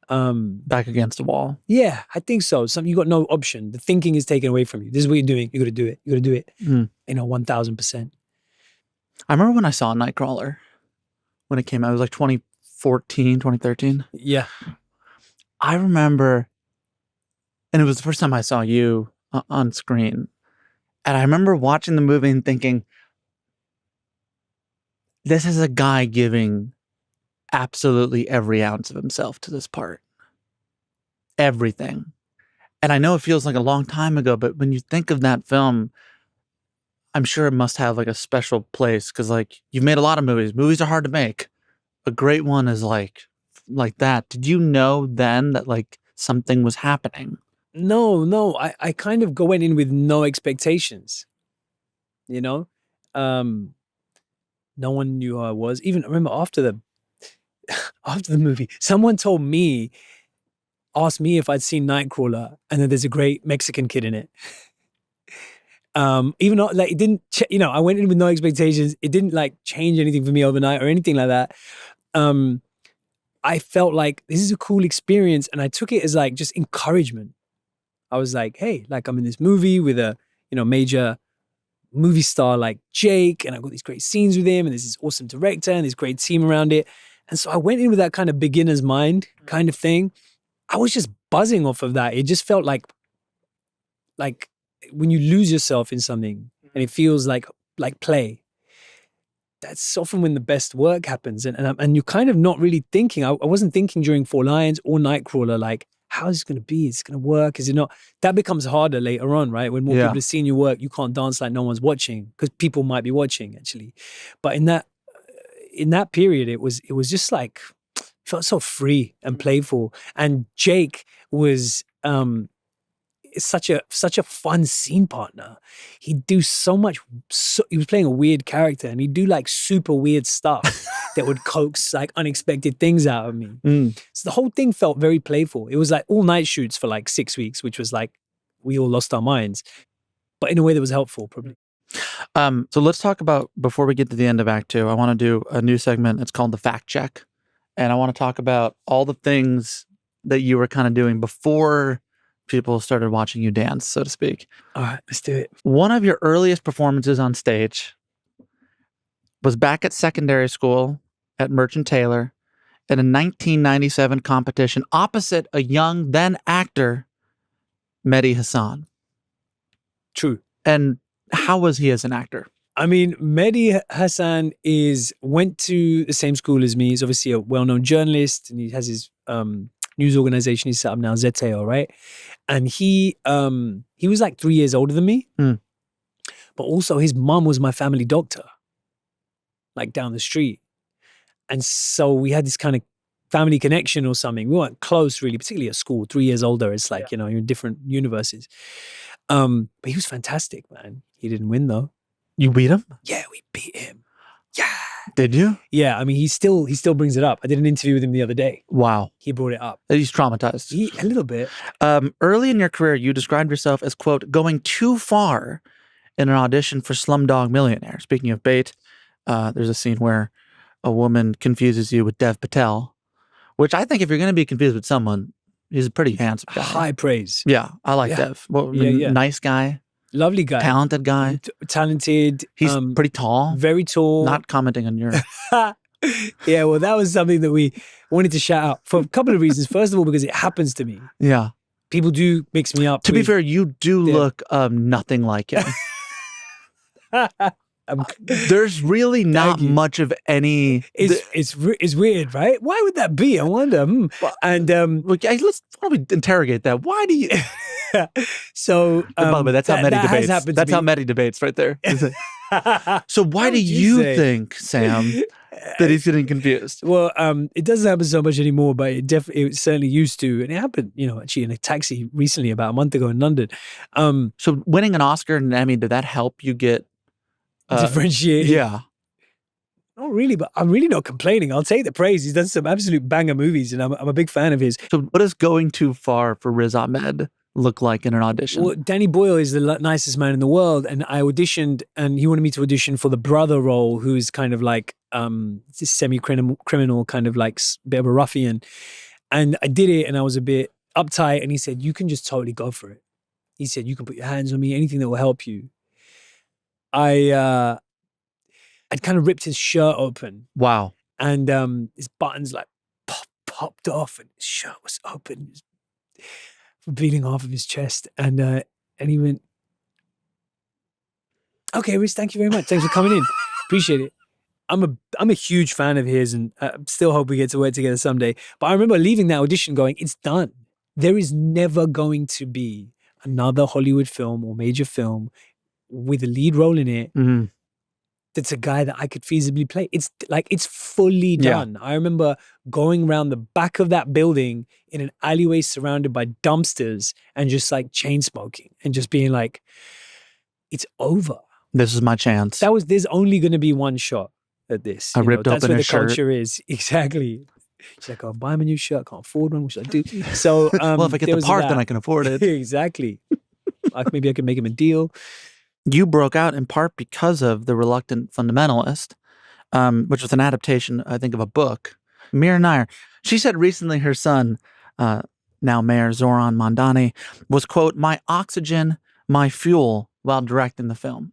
Back against the wall. Yeah, I think so. You got no option. The thinking is taken away from you. This is what you're doing. You got to do it. You got to do it. 1000%. I remember when I saw Nightcrawler when it came out. It was like 2014, 2013. Yeah. I remember, and it was the first time I saw you on screen. And I remember watching the movie and thinking, this is a guy giving absolutely every ounce of himself to this part. Everything. And I know it feels like a long time ago, but when you think of that film, I'm sure it must have like a special place, because like you've made a lot of movies. Movies are hard to make. A great one is like that. Did you know then that like something was happening? No. I kind of went in with no expectations. No one knew who I was. Even I remember after the movie, someone asked me if I'd seen Nightcrawler, and then there's a great Mexican kid in it. Even though like it didn't, I went in with no expectations. It didn't like change anything for me overnight or anything like that. I felt like this is a cool experience, and I took it as like just encouragement. I was like, hey, like I'm in this movie with a major movie star like Jake, and I got these great scenes with him, and there's this awesome director and this great team around it. And so I went in with that kind of beginner's mind kind of thing. I was just buzzing off of that. It just felt like when you lose yourself in something and it feels like play. That's often when the best work happens. And you're kind of not really thinking. I wasn't thinking during Four Lions or Nightcrawler, like, how is it going to be? Is it going to work? Is it not? That becomes harder later on, right? When more people are seeing your work, you can't dance like no one's watching because people might be watching actually. But in that period, it was just like, felt so free and playful. And Jake was such a fun scene partner. He'd do so much. He was playing a weird character, and he'd do like super weird stuff that would coax like unexpected things out of me. So the whole thing felt very playful. It was like all night shoots for like 6 weeks, which was like we all lost our minds, but in a way that was helpful, probably. So let's talk about, before we get to the end of Act 2, I want to do a new segment. It's called the Fact Check, and I want to talk about all the things that you were kind of doing before people started watching you dance, so to speak. All right, let's do it. One of your earliest performances on stage was back at secondary school at Merchant Taylor at a 1997 competition opposite a young then actor, Mehdi Hasan. True. And how was he as an actor? I mean, Mehdi Hasan went to the same school as me. He's obviously a well-known journalist, and he has his news organization he's set up now, Zeteo, right? And he was like 3 years older than me, but also his mom was my family doctor, like down the street. And so we had this kind of family connection or something. We weren't close really, particularly at school. 3 years older, it's like, you're in different universes. But he was fantastic, man. He didn't win though. You beat him? Yeah, we beat him. Yeah. Did you? Yeah, I mean, he still brings it up. I did an interview with him the other day. Wow. He brought it up. He's traumatized. A little bit. Early in your career, you described yourself as, quote, going too far in an audition for Slumdog Millionaire. Speaking of bait, there's a scene where a woman confuses you with Dev Patel, which I think if you're going to be confused with someone, he's a pretty handsome guy. High praise. Yeah, I like Dev. Nice guy. Lovely guy. Talented guy. Talented. He's pretty tall. Very tall. Not commenting on your... Yeah, well, that was something that we wanted to shout out for a couple of reasons. First of all, because it happens to me. Yeah. People do mix me up. To be fair, you do look nothing like him. There's really not much of any... It's weird, right? Why would that be? I wonder. And let's probably interrogate that. Why do you... So by the way, that's how Mehdi debates. That's how Mehdi debates right there. So why do you think, Sam, that he's getting confused? Well, it doesn't happen so much anymore, but it certainly used to, and it happened, actually in a taxi recently about a month ago in London. So winning an Oscar and an Emmy, did that help you get differentiated? Yeah. Not really, but I'm really not complaining. I'll take the praise. He's done some absolute banger movies, and I'm a big fan of his. So what does going too far for Riz Ahmed look like in an audition? Well, Danny Boyle is the nicest man in the world, and I auditioned, and he wanted me to audition for the brother role, who's kind of like this semi-criminal, kind of like bit of a ruffian. And I did it, and I was a bit uptight, and he said, "You can just totally go for it." He said, "You can put your hands on me, anything that will help you." I'd kind of ripped his shirt open. Wow. And his buttons like popped off, and his shirt was open, bleeding off of his chest. And he went, "Okay, Riz, thank you very much. Thanks for coming in. Appreciate it." I'm a huge fan of his, and still hope we get to work together someday. But I remember leaving that audition going, it's done. There is never going to be another Hollywood film or major film with a lead role in it that's a guy that I could feasibly play. It's fully done. I remember going around the back of that building in an alleyway surrounded by dumpsters and just like chain smoking and just being like, it's over. This is my chance. There's only going to be one shot at this. I ripped that's open where his the shirt. culture is. Exactly. She's like, "I'll buy him a new shirt. Can't afford one. What should I do?" So, well, if I get the part, then I can afford it. Exactly. Maybe I can make him a deal. You broke out in part because of The Reluctant Fundamentalist, which was an adaptation, I think, of a book. Mira Nair, she said recently her son, now Mayor Zoran Mondani, was, quote, "my oxygen, my fuel," while directing the film.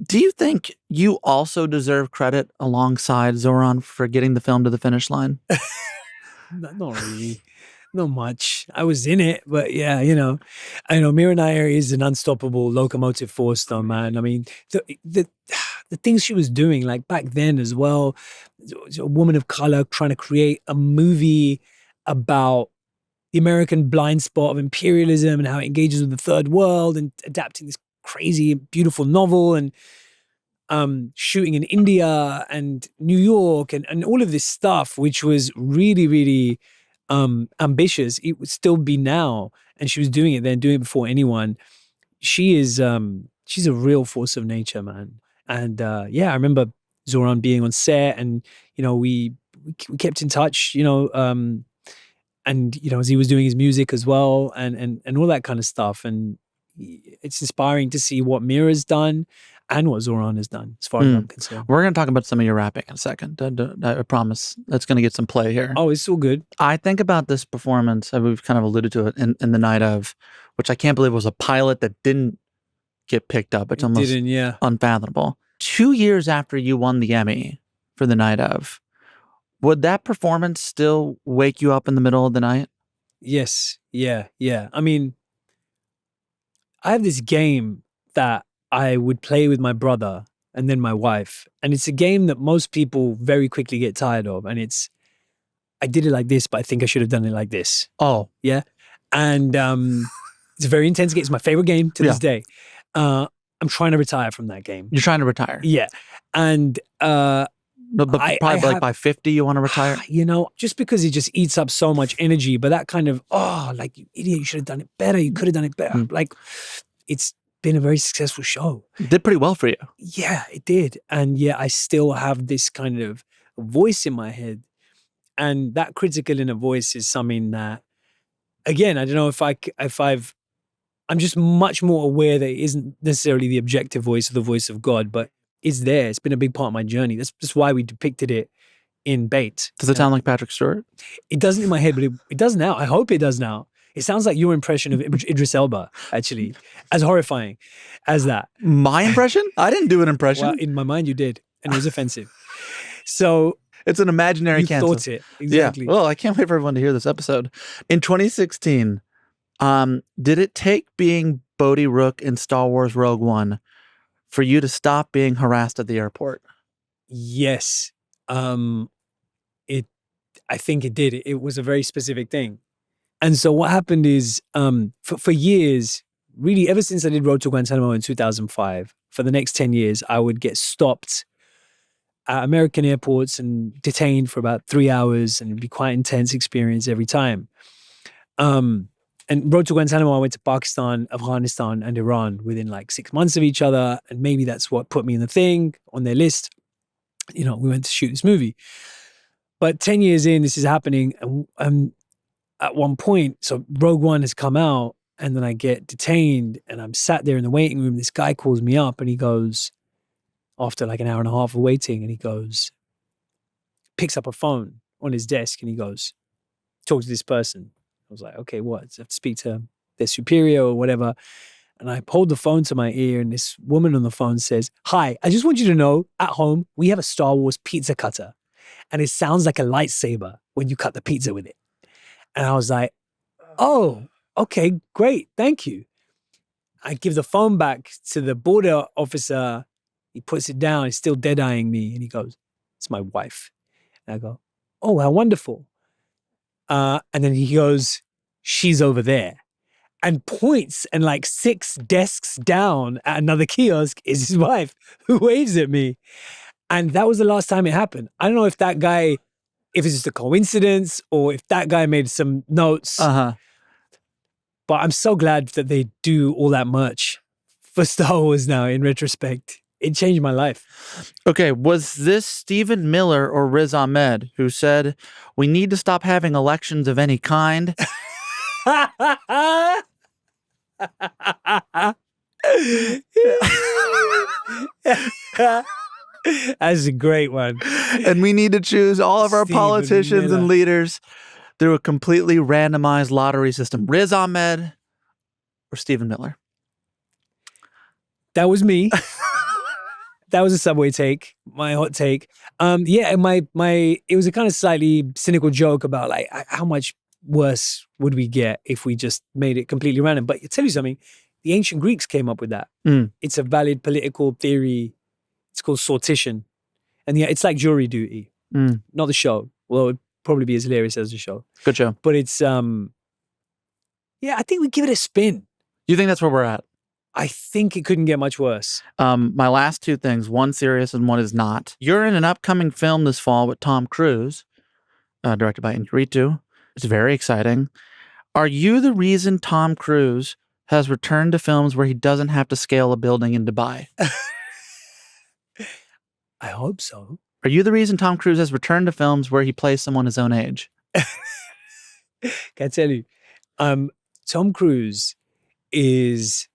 Do you think you also deserve credit alongside Zoran for getting the film to the finish line? Not really. Not much. I was in it, but yeah, I know Mira Nair is an unstoppable locomotive force, though, man. I mean, the things she was doing, like back then as well, a woman of color trying to create a movie about the American blind spot of imperialism and how it engages with the third world, and adapting this crazy, beautiful novel, and shooting in India and New York, and all of this stuff, which was really, really ambitious. It would still be now, and she was doing it then, doing it before anyone. She's a real force of nature, man. And I remember Zoran being on set, and we kept in touch, and as he was doing his music as well, and all that kind of stuff. And it's inspiring to see what Mira's done and what Zoran has done, as far as I'm concerned. We're going to talk about some of your rapping in a second. I promise that's going to get some play here. Oh, it's all good. I think about this performance, and we've kind of alluded to it in the night of, which I can't believe was a pilot that didn't get picked up. It's almost unfathomable. 2 years after you won the Emmy for the night of, would that performance still wake you up in the middle of the night? Yes. Yeah. I mean, I have this game that I would play with my brother and then my wife. And it's a game that most people very quickly get tired of. And I did it like this, but I think I should have done it like this. Oh. Yeah. And it's a very intense game. It's my favorite game to this day. I'm trying to retire from that game. You're trying to retire? Yeah. And but probably like by 50 you want to retire? Just because it just eats up so much energy. But that kind of, like, you idiot, you should have done it better. You could have done it better. Like, it's been a very successful show. It did pretty well for you. Yeah, it did. And yet I still have this kind of voice in my head. And that critical inner voice is something that, again, I don't know if I'm just much more aware that it isn't necessarily the objective voice or the voice of God, but it's there. It's been a big part of my journey. That's just why we depicted it in Bait. Does it sound like Patrick Stewart? It doesn't in my head, but it does now. I hope it does now. It sounds like your impression of Idris Elba, actually, as horrifying as that. My impression? I didn't do an impression. Well, in my mind, you did, and it was offensive. So it's an imaginary you cancel. Thought it exactly. Yeah. Well, I can't wait for everyone to hear this episode. In 2016, did it take being Bodhi Rook in Star Wars Rogue One for you to stop being harassed at the airport? Yes. I think it did. It was a very specific thing. And so what happened is, for years, really ever since I did Road to Guantanamo in 2005, for the next 10 years, I would get stopped at American airports and detained for about 3 hours, and it'd be quite intense experience every time. And Road to Guantanamo, I went to Pakistan, Afghanistan, and Iran within like 6 months of each other. And maybe that's what put me in the thing on their list. We went to shoot this movie. But 10 years in, this is happening. And at one point, so Rogue One has come out, and then I get detained, and I'm sat there in the waiting room. This guy calls me up, and he goes, after like an hour and a half of waiting, and he goes, picks up a phone on his desk, and he goes, talk to this person. I was like, okay, what? I have to speak to their superior or whatever. And I hold the phone to my ear, and this woman on the phone says, "Hi, I just want you to know, at home, we have a Star Wars pizza cutter, and it sounds like a lightsaber when you cut the pizza with it." And I was like, "Oh, okay, great, thank you." I give the phone back to the border officer. He puts it down. He's still dead-eyeing me, and he goes, "It's my wife." And I go, "Oh, how wonderful." And then he goes, "She's over there," and points, and like 6 desks down at another kiosk is his wife, who waves at me. And that was the last time it happened. I don't know if that guy, if it's just a coincidence or if that guy made some notes. But I'm so glad that they do all that much for Star Wars now in retrospect. It changed my life. Okay, was this Stephen Miller or Riz Ahmed who said, "We need to stop having elections of any kind"? That's a great one. And we need to choose all of our Stephen politicians Miller. and leaders through a completely randomized lottery system. Riz Ahmed or Stephen Miller? That was me. that was a Subway take, my hot take. Yeah, and it was a kind of slightly cynical joke about like how much worse would we get if we just made it completely random. But I tell you something, the ancient Greeks came up with that. It's a valid political theory. It's called sortition. And yeah, it's like jury duty, not the show. Well, it would probably be as hilarious as the show. Good show. But it's, yeah, I think we give it a spin. You think that's where we're at? I think it couldn't get much worse. My last two things, one serious and one is not. You're in an upcoming film this fall with Tom Cruise, directed by Inarritu. It's very exciting. Are you the reason Tom Cruise has returned to films where he doesn't have to scale a building in Dubai? I hope so. Are you the reason Tom Cruise has returned to films where he plays someone his own age? Can I tell you? Tom Cruise is,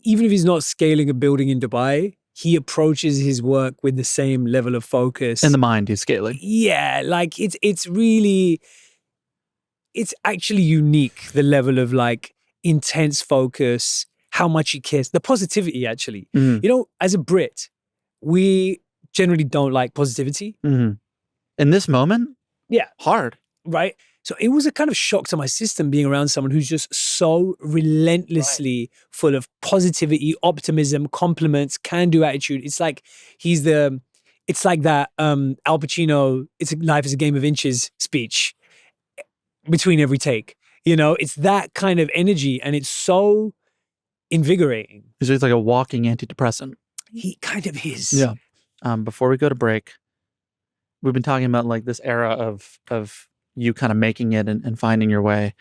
even if he's not scaling a building in Dubai, he approaches his work with the same level of focus. In the mind, he's scaling. Yeah, like it's really, it's actually unique, the level of like intense focus, how much he cares, the positivity actually. You know, as a Brit, we generally don't like positivity. In this moment? Yeah. Hard. Right? So it was a kind of shock to my system being around someone who's just so relentlessly full of positivity, optimism, compliments, can-do attitude. It's like it's like that Al Pacino, life is a game of inches speech between every take. You know, it's that kind of energy and it's so invigorating. He's like a walking antidepressant. He kind of is. Yeah. Before we go to break, we've been talking about like this era of you kind of making it and finding your way.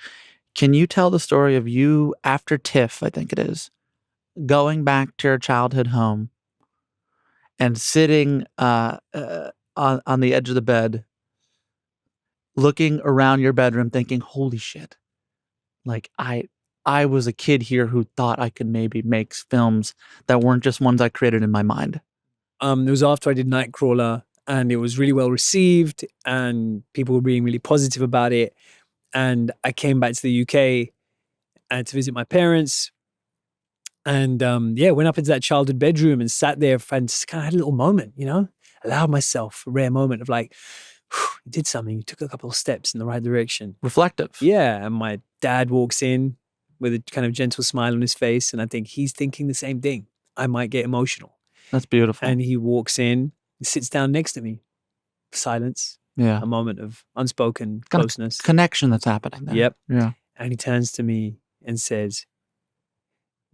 Can you tell the story of you after TIFF, I think it is, going back to your childhood home and sitting on the edge of the bed, looking around your bedroom thinking, holy shit, like I was a kid here who thought I could maybe make films that weren't just ones I created in my mind. It was after I did Nightcrawler and it was really well received and people were being really positive about it. And I came back to the UK and to visit my parents and went up into that childhood bedroom and sat there and just kind of had a little moment, you know, allowed myself a rare moment of like, you did something, you took a couple of steps in the right direction. Reflective. Yeah. And my dad walks in with a kind of gentle smile on his face. And I think he's thinking the same thing. I might get emotional. That's beautiful. And he walks in, sits down next to me. Silence. Yeah. A moment of unspoken kind closeness. Of connection that's happening there. Yep. Yeah. And he turns to me and says,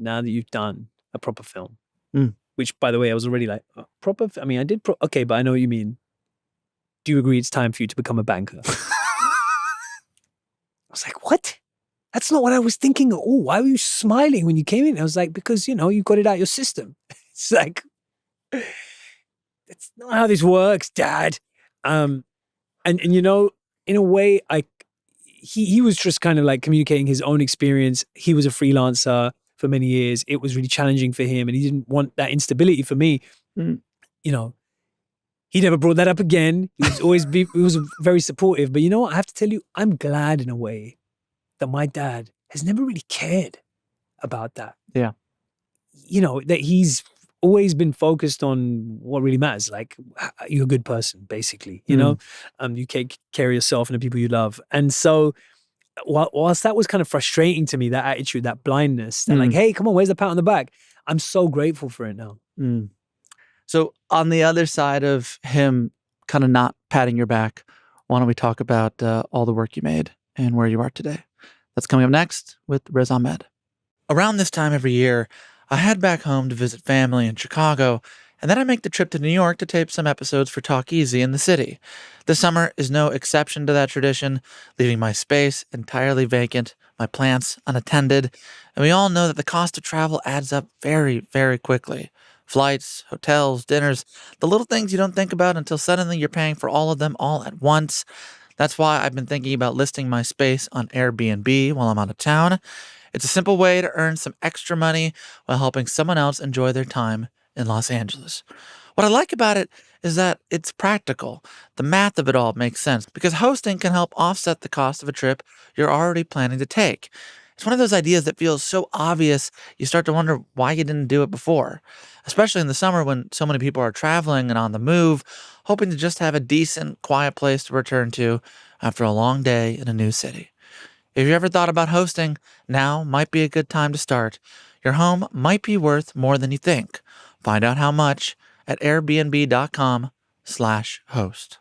now that you've done a proper film, which by the way, I was already like, I mean, I did, okay, but I know what you mean. Do you agree it's time for you to become a banker? I was like, what? That's not what I was thinking at all. Why were you smiling when you came in? I was like, because, you know, you got it out your system. It's like, that's not how this works, Dad. And you know, in a way, he was just kind of like communicating his own experience. He was a freelancer for many years. It was really challenging for him and he didn't want that instability for me. You know, he never brought that up again. He was very supportive. But you know what? I have to tell you, I'm glad in a way that my dad has never really cared about that. Yeah. You know, that he's always been focused on what really matters. Like, you're a good person, basically, you know? You take care of yourself and the people you love. And so whilst that was kind of frustrating to me, that attitude, that blindness, that like, hey, come on, where's the pat on the back? I'm so grateful for it now. So on the other side of him kind of not patting your back, why don't we talk about all the work you made and where you are today? That's coming up next with Riz Ahmed. Around this time every year, I head back home to visit family in Chicago, and then I make the trip to New York to tape some episodes for Talk Easy in the city. This summer is no exception to that tradition, leaving my space entirely vacant, my plants unattended, and we all know that the cost of travel adds up very, very quickly. Flights, hotels, dinners, the little things you don't think about until suddenly you're paying for all of them all at once. That's why I've been thinking about listing my space on Airbnb while I'm out of town. It's a simple way to earn some extra money while helping someone else enjoy their time in Los Angeles. What I like about it is that it's practical. The math of it all makes sense because hosting can help offset the cost of a trip you're already planning to take. It's one of those ideas that feels so obvious, you start to wonder why you didn't do it before, especially in the summer when so many people are traveling and on the move, hoping to just have a decent, quiet place to return to after a long day in a new city. If you ever thought about hosting, now might be a good time to start. Your home might be worth more than you think. Find out how much at airbnb.com/host.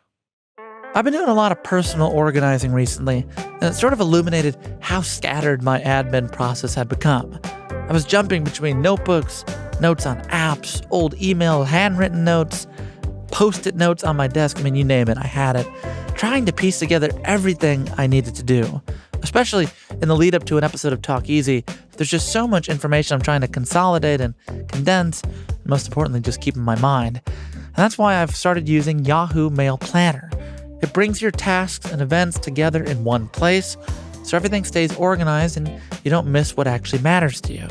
I've been doing a lot of personal organizing recently, and it sort of illuminated how scattered my admin process had become. I was jumping between notebooks, notes on apps, old email, handwritten notes, Post-it notes on my desk. I mean, you name it, I had it. Trying to piece together everything I needed to do. Especially in the lead up to an episode of Talk Easy, there's just so much information I'm trying to consolidate and condense, and most importantly, just keep in my mind. And that's why I've started using Yahoo Mail Planner. It brings your tasks and events together in one place, so everything stays organized and you don't miss what actually matters to you.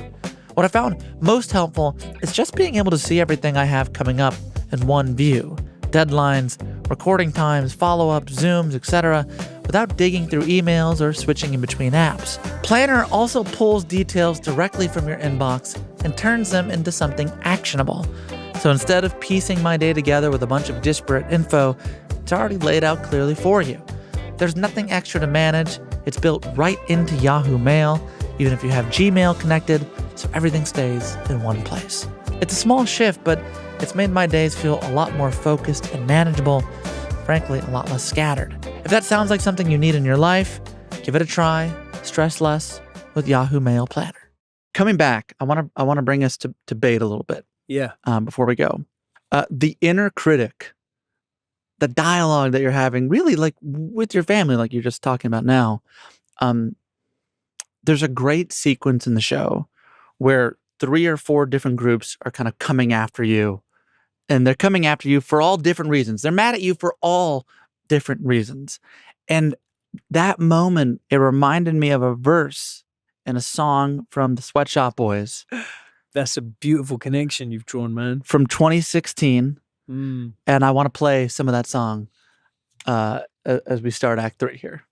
What I found most helpful is just being able to see everything I have coming up in one view. Deadlines, recording times, follow-ups, Zooms, etc., without digging through emails or switching in between apps. Planner also pulls details directly from your inbox and turns them into something actionable. So instead of piecing my day together with a bunch of disparate info, it's already laid out clearly for you. There's nothing extra to manage. It's built right into Yahoo Mail, even if you have Gmail connected, so everything stays in one place. It's a small shift, but it's made my days feel a lot more focused and manageable, frankly, a lot less scattered. If that sounds like something you need in your life, give it a try, stress less with Yahoo Mail Planner. Coming back, I want to bring us to debate a little bit. Yeah. Before we go. The inner critic, the dialogue that you're having, really like with your family, like you're just talking about now. There's a great sequence in the show where 3 or 4 different groups are kind of coming after you. And they're coming after you for all different reasons. They're mad at you for all different reasons. And that moment, it reminded me of a verse in a song from the Swet Shop Boys. That's a beautiful connection you've drawn, man. From 2016. Mm. And I want to play some of that song as we start Act 3 here.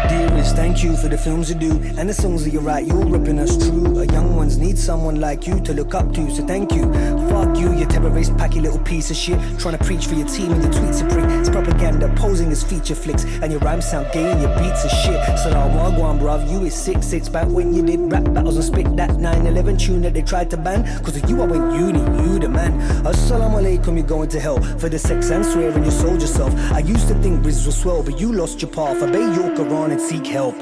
Dearest, thank you for the films you do and the songs that you write. You're ripping us true. Our young ones need someone like you to look up to, so thank you. Fuck you terrorist packy little piece of shit. Trying to preach for your team and your tweets are prick. It's propaganda posing as feature flicks, and your rhymes sound gay and your beats are shit. So now wagwan bruv, you is 6'6" back when you did rap battles and spit that 9/11 tune that they tried to ban. Cause of you I went uni, you the man. Assalamu alaikum, you're going to hell for the sex and swearing you sold yourself. I used to think Riz was swell, but you lost your path. Obey your Quran and seek help.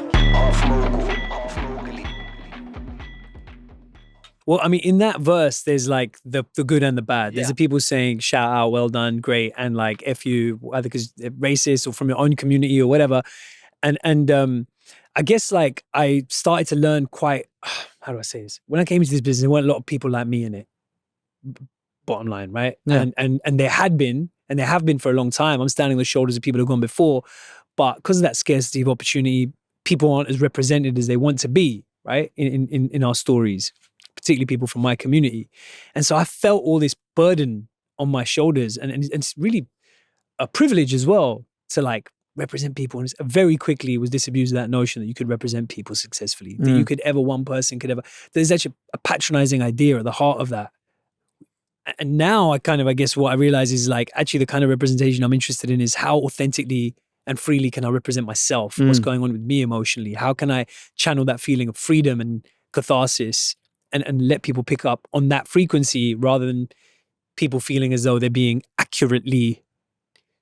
Well, I mean, in that verse, there's like the good and the bad. There's Yeah. the people saying, shout out, well done, great, and like, F you, either because they're racist or from your own community or whatever. And I guess like I started to learn quite, how do I say this? When I came into this business, there weren't a lot of people like me in it. Bottom line, right? Yeah. And there had been, and there have been for a long time. I'm standing on the shoulders of people who've gone before. But because of that scarcity of opportunity, people aren't as represented as they want to be, right? In our stories, particularly people from my community. And so I felt all this burden on my shoulders, and it's really a privilege as well to like represent people. And very quickly was disabused of that notion that you could represent people successfully, that you could ever, one person could ever, there's actually a patronizing idea at the heart of that. And now I guess what I realize is like, actually the kind of representation I'm interested in is how authentically and freely can I represent myself? What's going on with me emotionally? How can I channel that feeling of freedom and catharsis and let people pick up on that frequency rather than people feeling as though they're being accurately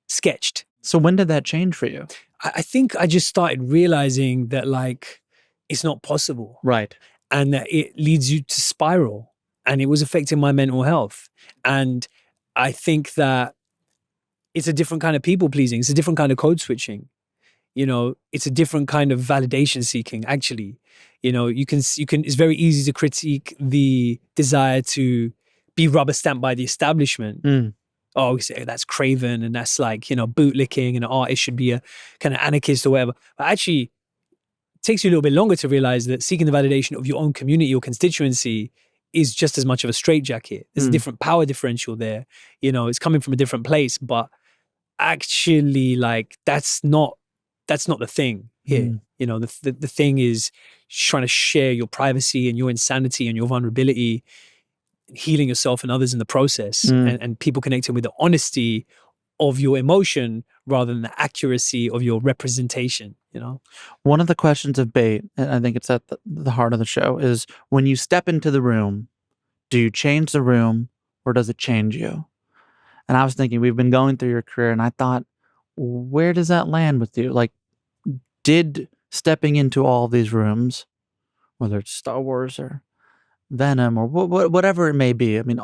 sketched? So when did that change for you? I think I just started realizing that like, it's not possible. Right. And that it leads you to spiral. And it was affecting my mental health. And I think that it's a different kind of people pleasing. It's a different kind of code switching. You know, it's a different kind of validation seeking, actually. You know, you can, it's very easy to critique the desire to be rubber stamped by the establishment. Oh, we say that's craven and that's like, you know, bootlicking and an artist should be a kind of anarchist or whatever. But actually, it takes you a little bit longer to realize that seeking the validation of your own community or constituency is just as much of a straitjacket. There's a different power differential there. You know, it's coming from a different place, but actually like that's not the thing. here. You know, the thing is trying to share your privacy and your insanity and your vulnerability, healing yourself and others in the process, and people connecting with the honesty of your emotion rather than the accuracy of your representation, you know? One of the questions of bait, and I think it's at the heart of the show, is when you step into the room, do you change the room or does it change you? And I was thinking, we've been going through your career, and I thought, where does that land with you? Like, did stepping into all these rooms, whether it's Star Wars or Venom or whatever it may be, I mean,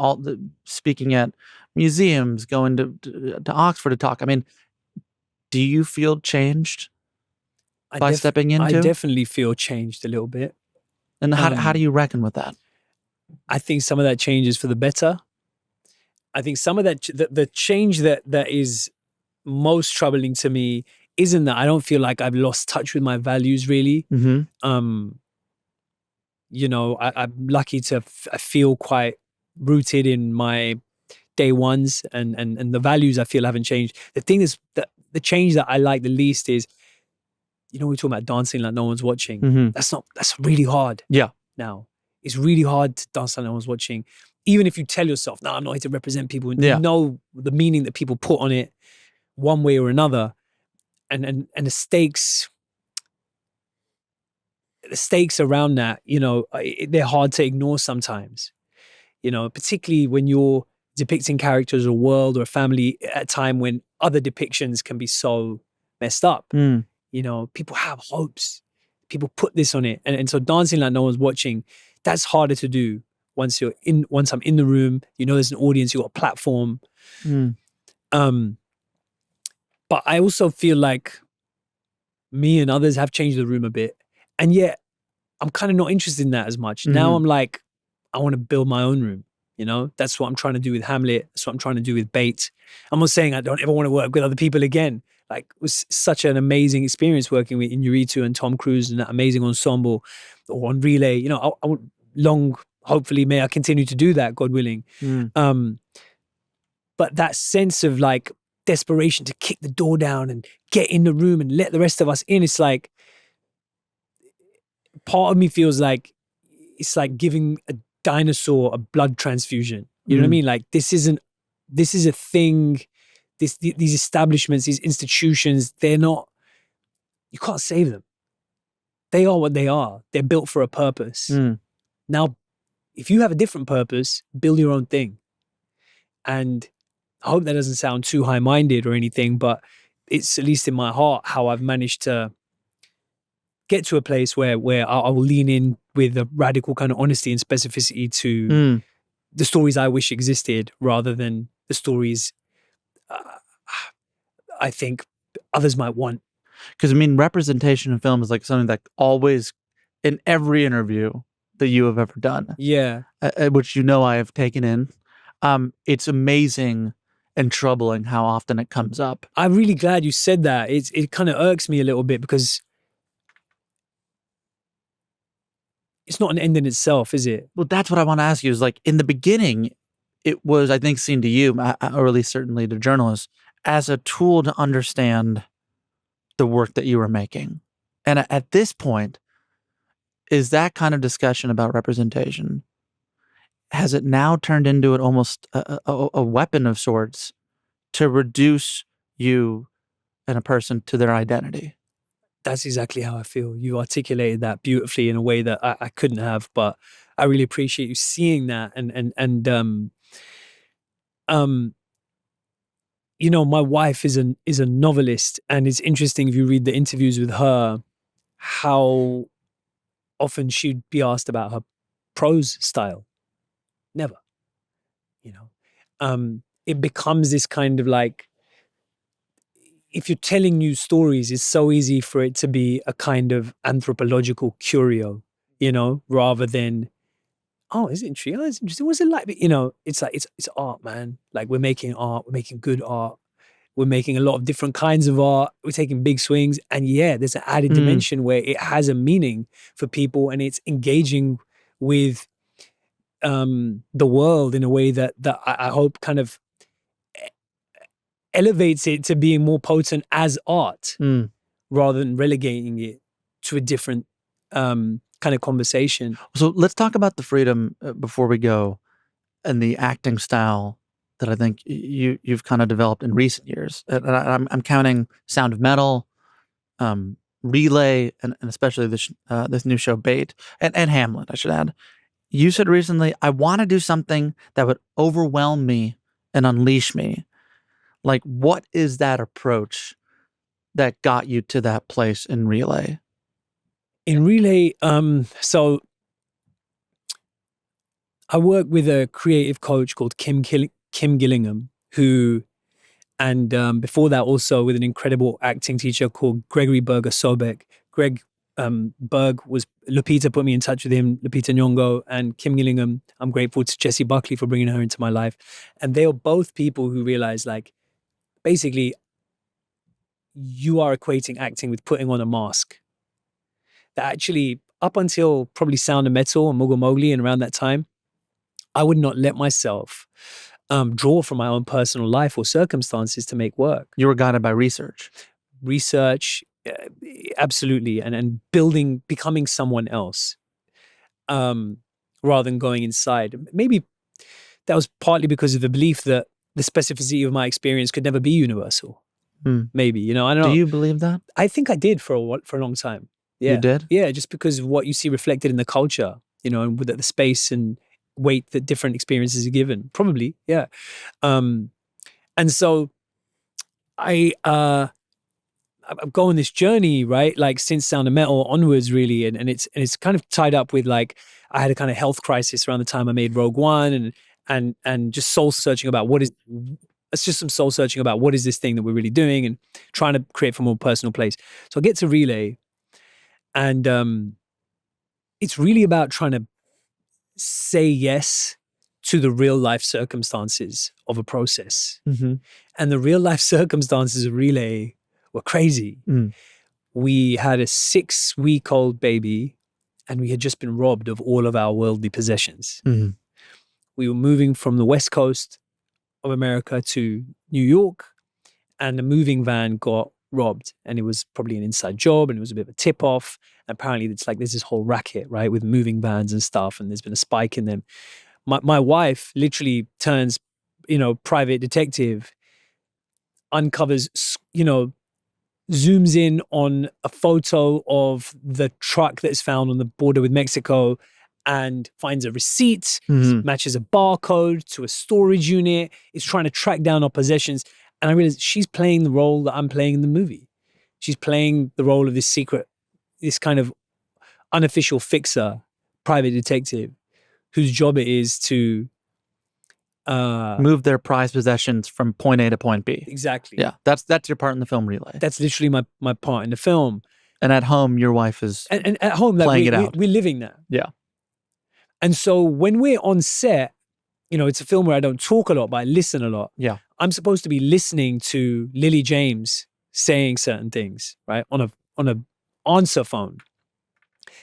speaking at museums, going to Oxford to talk, I mean, do you feel changed by stepping into? I definitely feel changed a little bit. And how do you reckon with that? I think some of that change is for the better. I think some of that, the change that is most troubling to me isn't that I don't feel like I've lost touch with my values really. You know, I'm lucky to I feel quite rooted in my day ones, and the values I feel haven't changed. The thing is that the change that I like the least is, you know, we're talking about dancing like no one's watching. That's really hard. Yeah. Now it's really hard to dance like no one's watching. Even if you tell yourself, no, I'm not here to represent people, and you know the meaning that people put on it one way or another, and the stakes around that, you know, they're hard to ignore sometimes, you know, particularly when you're depicting characters or a world or a family at a time when other depictions can be so messed up. You know, people have hopes, people put this on it, and so dancing like no one's watching, that's harder to do once I'm in the room, you know, there's an audience, you got a platform. But I also feel like me and others have changed the room a bit. And yet I'm kind of not interested in that as much. Now I'm like, I want to build my own room. You know, that's what I'm trying to do with Hamlet. That's what I'm trying to do with Bait. I'm not saying I don't ever want to work with other people again. Like, it was such an amazing experience working with Inarritu and Tom Cruise and that amazing ensemble, or on Relay. You know, I want hopefully may I continue to do that, God willing. But that sense of like desperation to kick the door down and get in the room and let the rest of us in, it's like, part of me feels like it's like giving a dinosaur a blood transfusion. You know what I mean? Like, this is a thing, these establishments, these institutions, they're not, you can't save them. They are what they are. They're built for a purpose. Now, if you have a different purpose, build your own thing. And I hope that doesn't sound too high-minded or anything, but it's, at least in my heart, how I've managed to get to a place where I will lean in with a radical kind of honesty and specificity to the stories I wish existed, rather than the stories I think others might want. Because I mean, representation in film is like something that always, in every interview that you have ever done, which you know I have taken in, it's amazing and troubling how often it comes up. I'm really glad you said that. It kind of irks me a little bit, because it's not an end in itself, is it? Well, that's what I want to ask you, is like, in the beginning, it was, I think, seen to you, or at least certainly to journalists, as a tool to understand the work that you were making. And at this point, is that kind of discussion about representation, has it now turned into it almost a weapon of sorts to reduce you and a person to their identity? That's exactly how I feel. You articulated that beautifully in a way that I couldn't have, but I really appreciate you seeing that. And you know, my wife is a novelist, and it's interesting if you read the interviews with her, how often she'd be asked about her prose style. Never, you know. It becomes this kind of like, if you're telling new stories, it's so easy for it to be a kind of anthropological curio, you know, rather than, oh, is it intriguing? Oh, it's interesting. What's it like? You know, it's like, it's art, man. Like, we're making art, we're making good art. We're making a lot of different kinds of art. We're taking big swings. And yeah, there's an added dimension where it has a meaning for people, and it's engaging with the world in a way that I hope kind of elevates it to being more potent as art, rather than relegating it to a different kind of conversation. So let's talk about the freedom before we go, and the acting style that I think you've kind of developed in recent years. And I'm counting Sound of Metal, Relay, and especially this new show Bait, and Hamlet, I should add. You said recently, I want to do something that would overwhelm me and unleash me. Like, what is that approach that got you to that place in Relay? In Relay, so I work with a creative coach called Kim Gillingham, who, and before that also with an incredible acting teacher called Gregory Berger Sobek. Greg Berg was, Lupita put me in touch with him, Lupita Nyong'o, and Kim Gillingham. I'm grateful to Jessie Buckley for bringing her into my life. And they are both people who realized, like, basically, you are equating acting with putting on a mask. That actually, up until probably Sound of Metal and Moghul Mowgli and around that time, I would not let myself draw from my own personal life or circumstances to make work. You were guided by research. Absolutely. And becoming someone else rather than going inside. Maybe that was partly because of the belief that the specificity of my experience could never be universal. Maybe, I don't know. Do you believe that? I think I did for a long time. Yeah. You did? Yeah, just because of what you see reflected in the culture, and with the space and weight that different experiences are given. Probably, yeah. And so I've gone on this journey, right? Like since Sound of Metal onwards, really, and it's kind of tied up with, like, I had a kind of health crisis around the time I made Rogue One, and just soul searching about it's just some soul searching about what is this thing that we're really doing, and trying to create from a more personal place. So I get to Relay, and it's really about trying to say yes to the real life circumstances of a process. Mm-hmm. And the real life circumstances of Relay were crazy. We had a 6-week-old baby, and we had just been robbed of all of our worldly possessions. Mm-hmm. We were moving from the West Coast of America to New York, and the moving van got robbed, and it was probably an inside job, and it was a bit of a tip off. Apparently it's like there's this whole racket, right, with moving vans and stuff, and there's been a spike in them. My wife literally turns, private detective, uncovers, zooms in on a photo of the truck that is found on the border with Mexico, and finds a receipt, matches a barcode to a storage unit, is trying to track down our possessions. And I realized she's playing the role that I'm playing in the movie. She's playing the role of this kind of unofficial fixer, private detective, whose job it is to move their prized possessions from point A to point B. Exactly. Yeah, that's your part in the film Relay. That's literally my part in the film. And at home, your wife is and at home, like, playing it out. We're living that. Yeah. And so when we're on set, it's a film where I don't talk a lot, but I listen a lot. Yeah. I'm supposed to be listening to Lily James saying certain things, right, on a answer phone.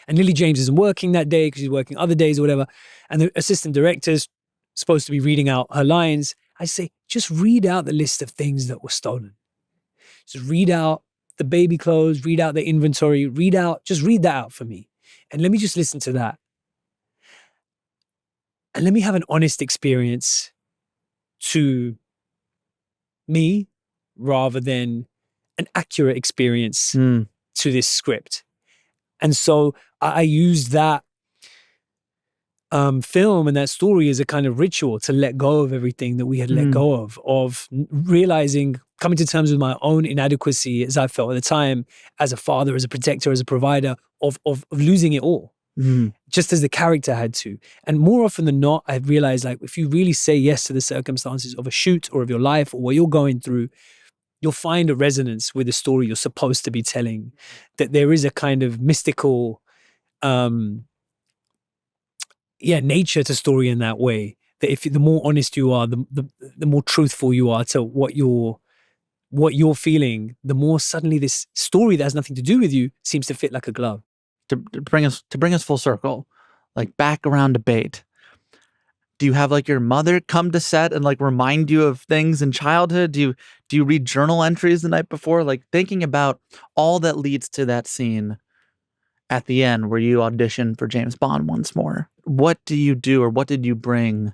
And Lily James isn't working that day because she's working other days or whatever. And the assistant director's supposed to be reading out her lines. I say, just read out the list of things that were stolen. Just read out the baby clothes, read out the inventory, just read that out for me. And let me just listen to that. And let me have an honest experience to me rather than an accurate experience to this script. And so I use that film and that story as a kind of ritual to let go of everything that we had let go of realizing, coming to terms with my own inadequacy as I felt at the time, as a father, as a protector, as a provider, of losing it all. Just as the character had to. And more often than not, I've realized, like, if you really say yes to the circumstances of a shoot or of your life or what you're going through, you'll find a resonance with the story you're supposed to be telling, that there is a kind of mystical nature to story in that way, that if the more honest you are, the more truthful you are to what you're feeling, the more suddenly this story that has nothing to do with you seems to fit like a glove. To bring us full circle, like back around to Bait. Do you have like your mother come to set and like remind you of things in childhood? Do you read journal entries the night before? Like thinking about all that leads to that scene at the end where you audition for James Bond once more. What do you do, or what did you bring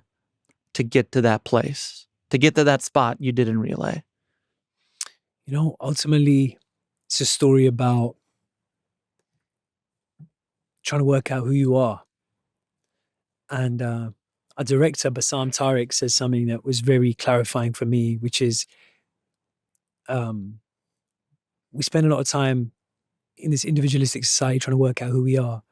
to get to that place, to get to that spot you did in Relay? Ultimately, it's a story about trying to work out who you are. And our director, Bassam Tariq, says something that was very clarifying for me, which is we spend a lot of time in this individualistic society trying to work out who we are.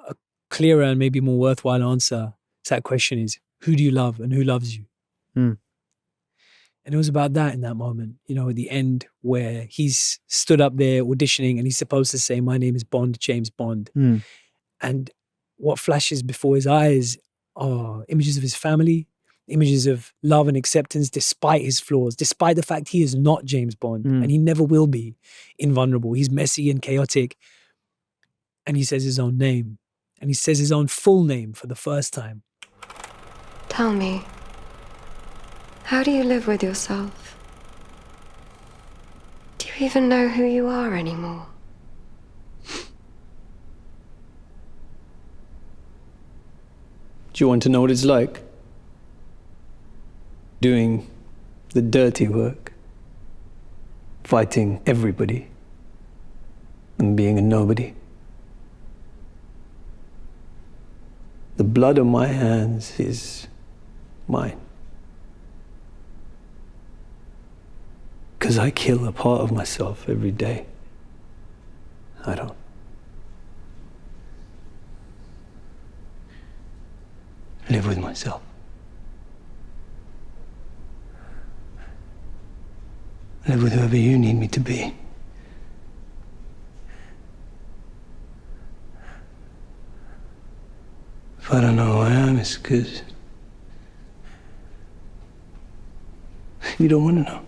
A clearer and maybe more worthwhile answer to that question is, who do you love and who loves you? And it was about that in that moment, at the end where he's stood up there auditioning and he's supposed to say, my name is Bond, James Bond. And what flashes before his eyes are images of his family, images of love and acceptance despite his flaws, despite the fact he is not James Bond and he never will be invulnerable. He's messy and chaotic. And he says his own name, and he says his own full name for the first time. Tell me, how do you live with yourself? Do you even know who you are anymore? Do you want to know what it's like? Doing the dirty work, fighting everybody, and being a nobody. The blood on my hands is mine. Because I kill a part of myself every day. I don't. Live with myself. Live with whoever you need me to be. If I don't know who I am, it's because you don't want to know.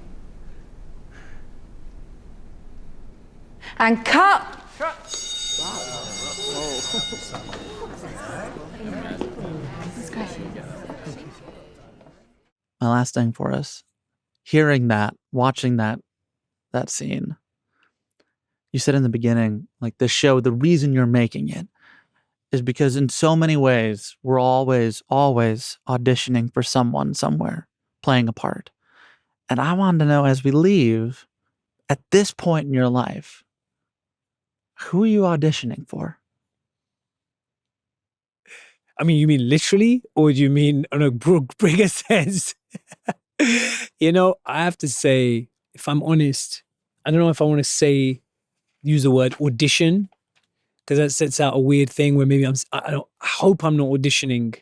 And cut! My last thing for us, hearing that, watching that scene, you said in the beginning, like the show, the reason you're making it is because in so many ways, we're always auditioning for someone somewhere, playing a part. And I wanted to know, as we leave, at this point in your life, who are you auditioning for? I mean, you mean literally, or do you mean on a bigger sense? I have to say, if I'm honest, I don't know if I want to use the word audition, because that sets out a weird thing where maybe I hope I'm not auditioning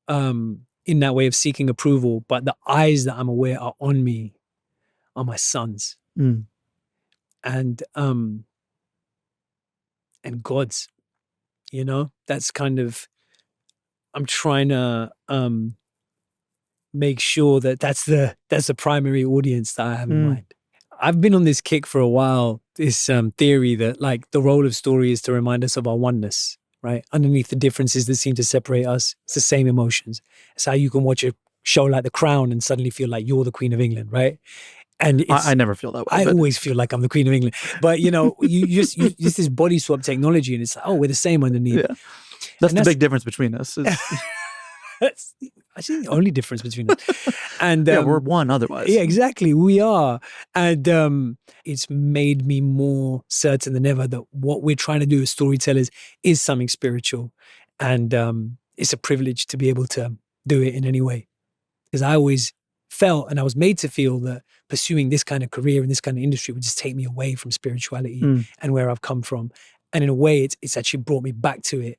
in that way of seeking approval, but the eyes that I'm aware are on me are my sons. And God's, that's kind of, I'm trying to make sure that that's the primary audience that I have in mind. I've been on this kick for a while, this theory that like the role of story is to remind us of our oneness, right? Underneath the differences that seem to separate us, it's the same emotions. It's how you can watch a show like The Crown and suddenly feel like you're the Queen of England, right? And I never feel that way. I always feel like I'm the Queen of England. But, you just this body swap technology, and it's like, oh, we're the same underneath. Yeah. That's the big difference between us. That's actually the only difference between us. And we're one otherwise. Yeah, exactly. We are. And it's made me more certain than ever that what we're trying to do as storytellers is something spiritual. And it's a privilege to be able to do it in any way. Because I always felt, and I was made to feel, that pursuing this kind of career in this kind of industry would just take me away from spirituality and where I've come from. And in a way, it's actually brought me back to it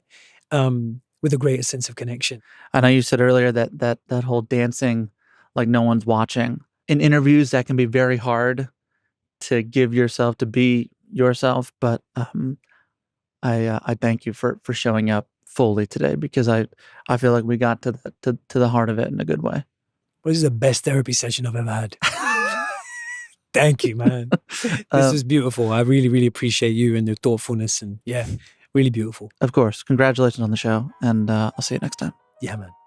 with a greater sense of connection. I know you said earlier that whole dancing like no one's watching. In interviews, that can be very hard to give yourself, to be yourself. But I thank you for showing up fully today, because I feel like we got to the heart of it in a good way. Well, this is the best therapy session I've ever had. Thank you, man. This was beautiful. I really, really appreciate you and your thoughtfulness, and really beautiful. Of course. Congratulations on the show, and I'll see you next time. Yeah, man.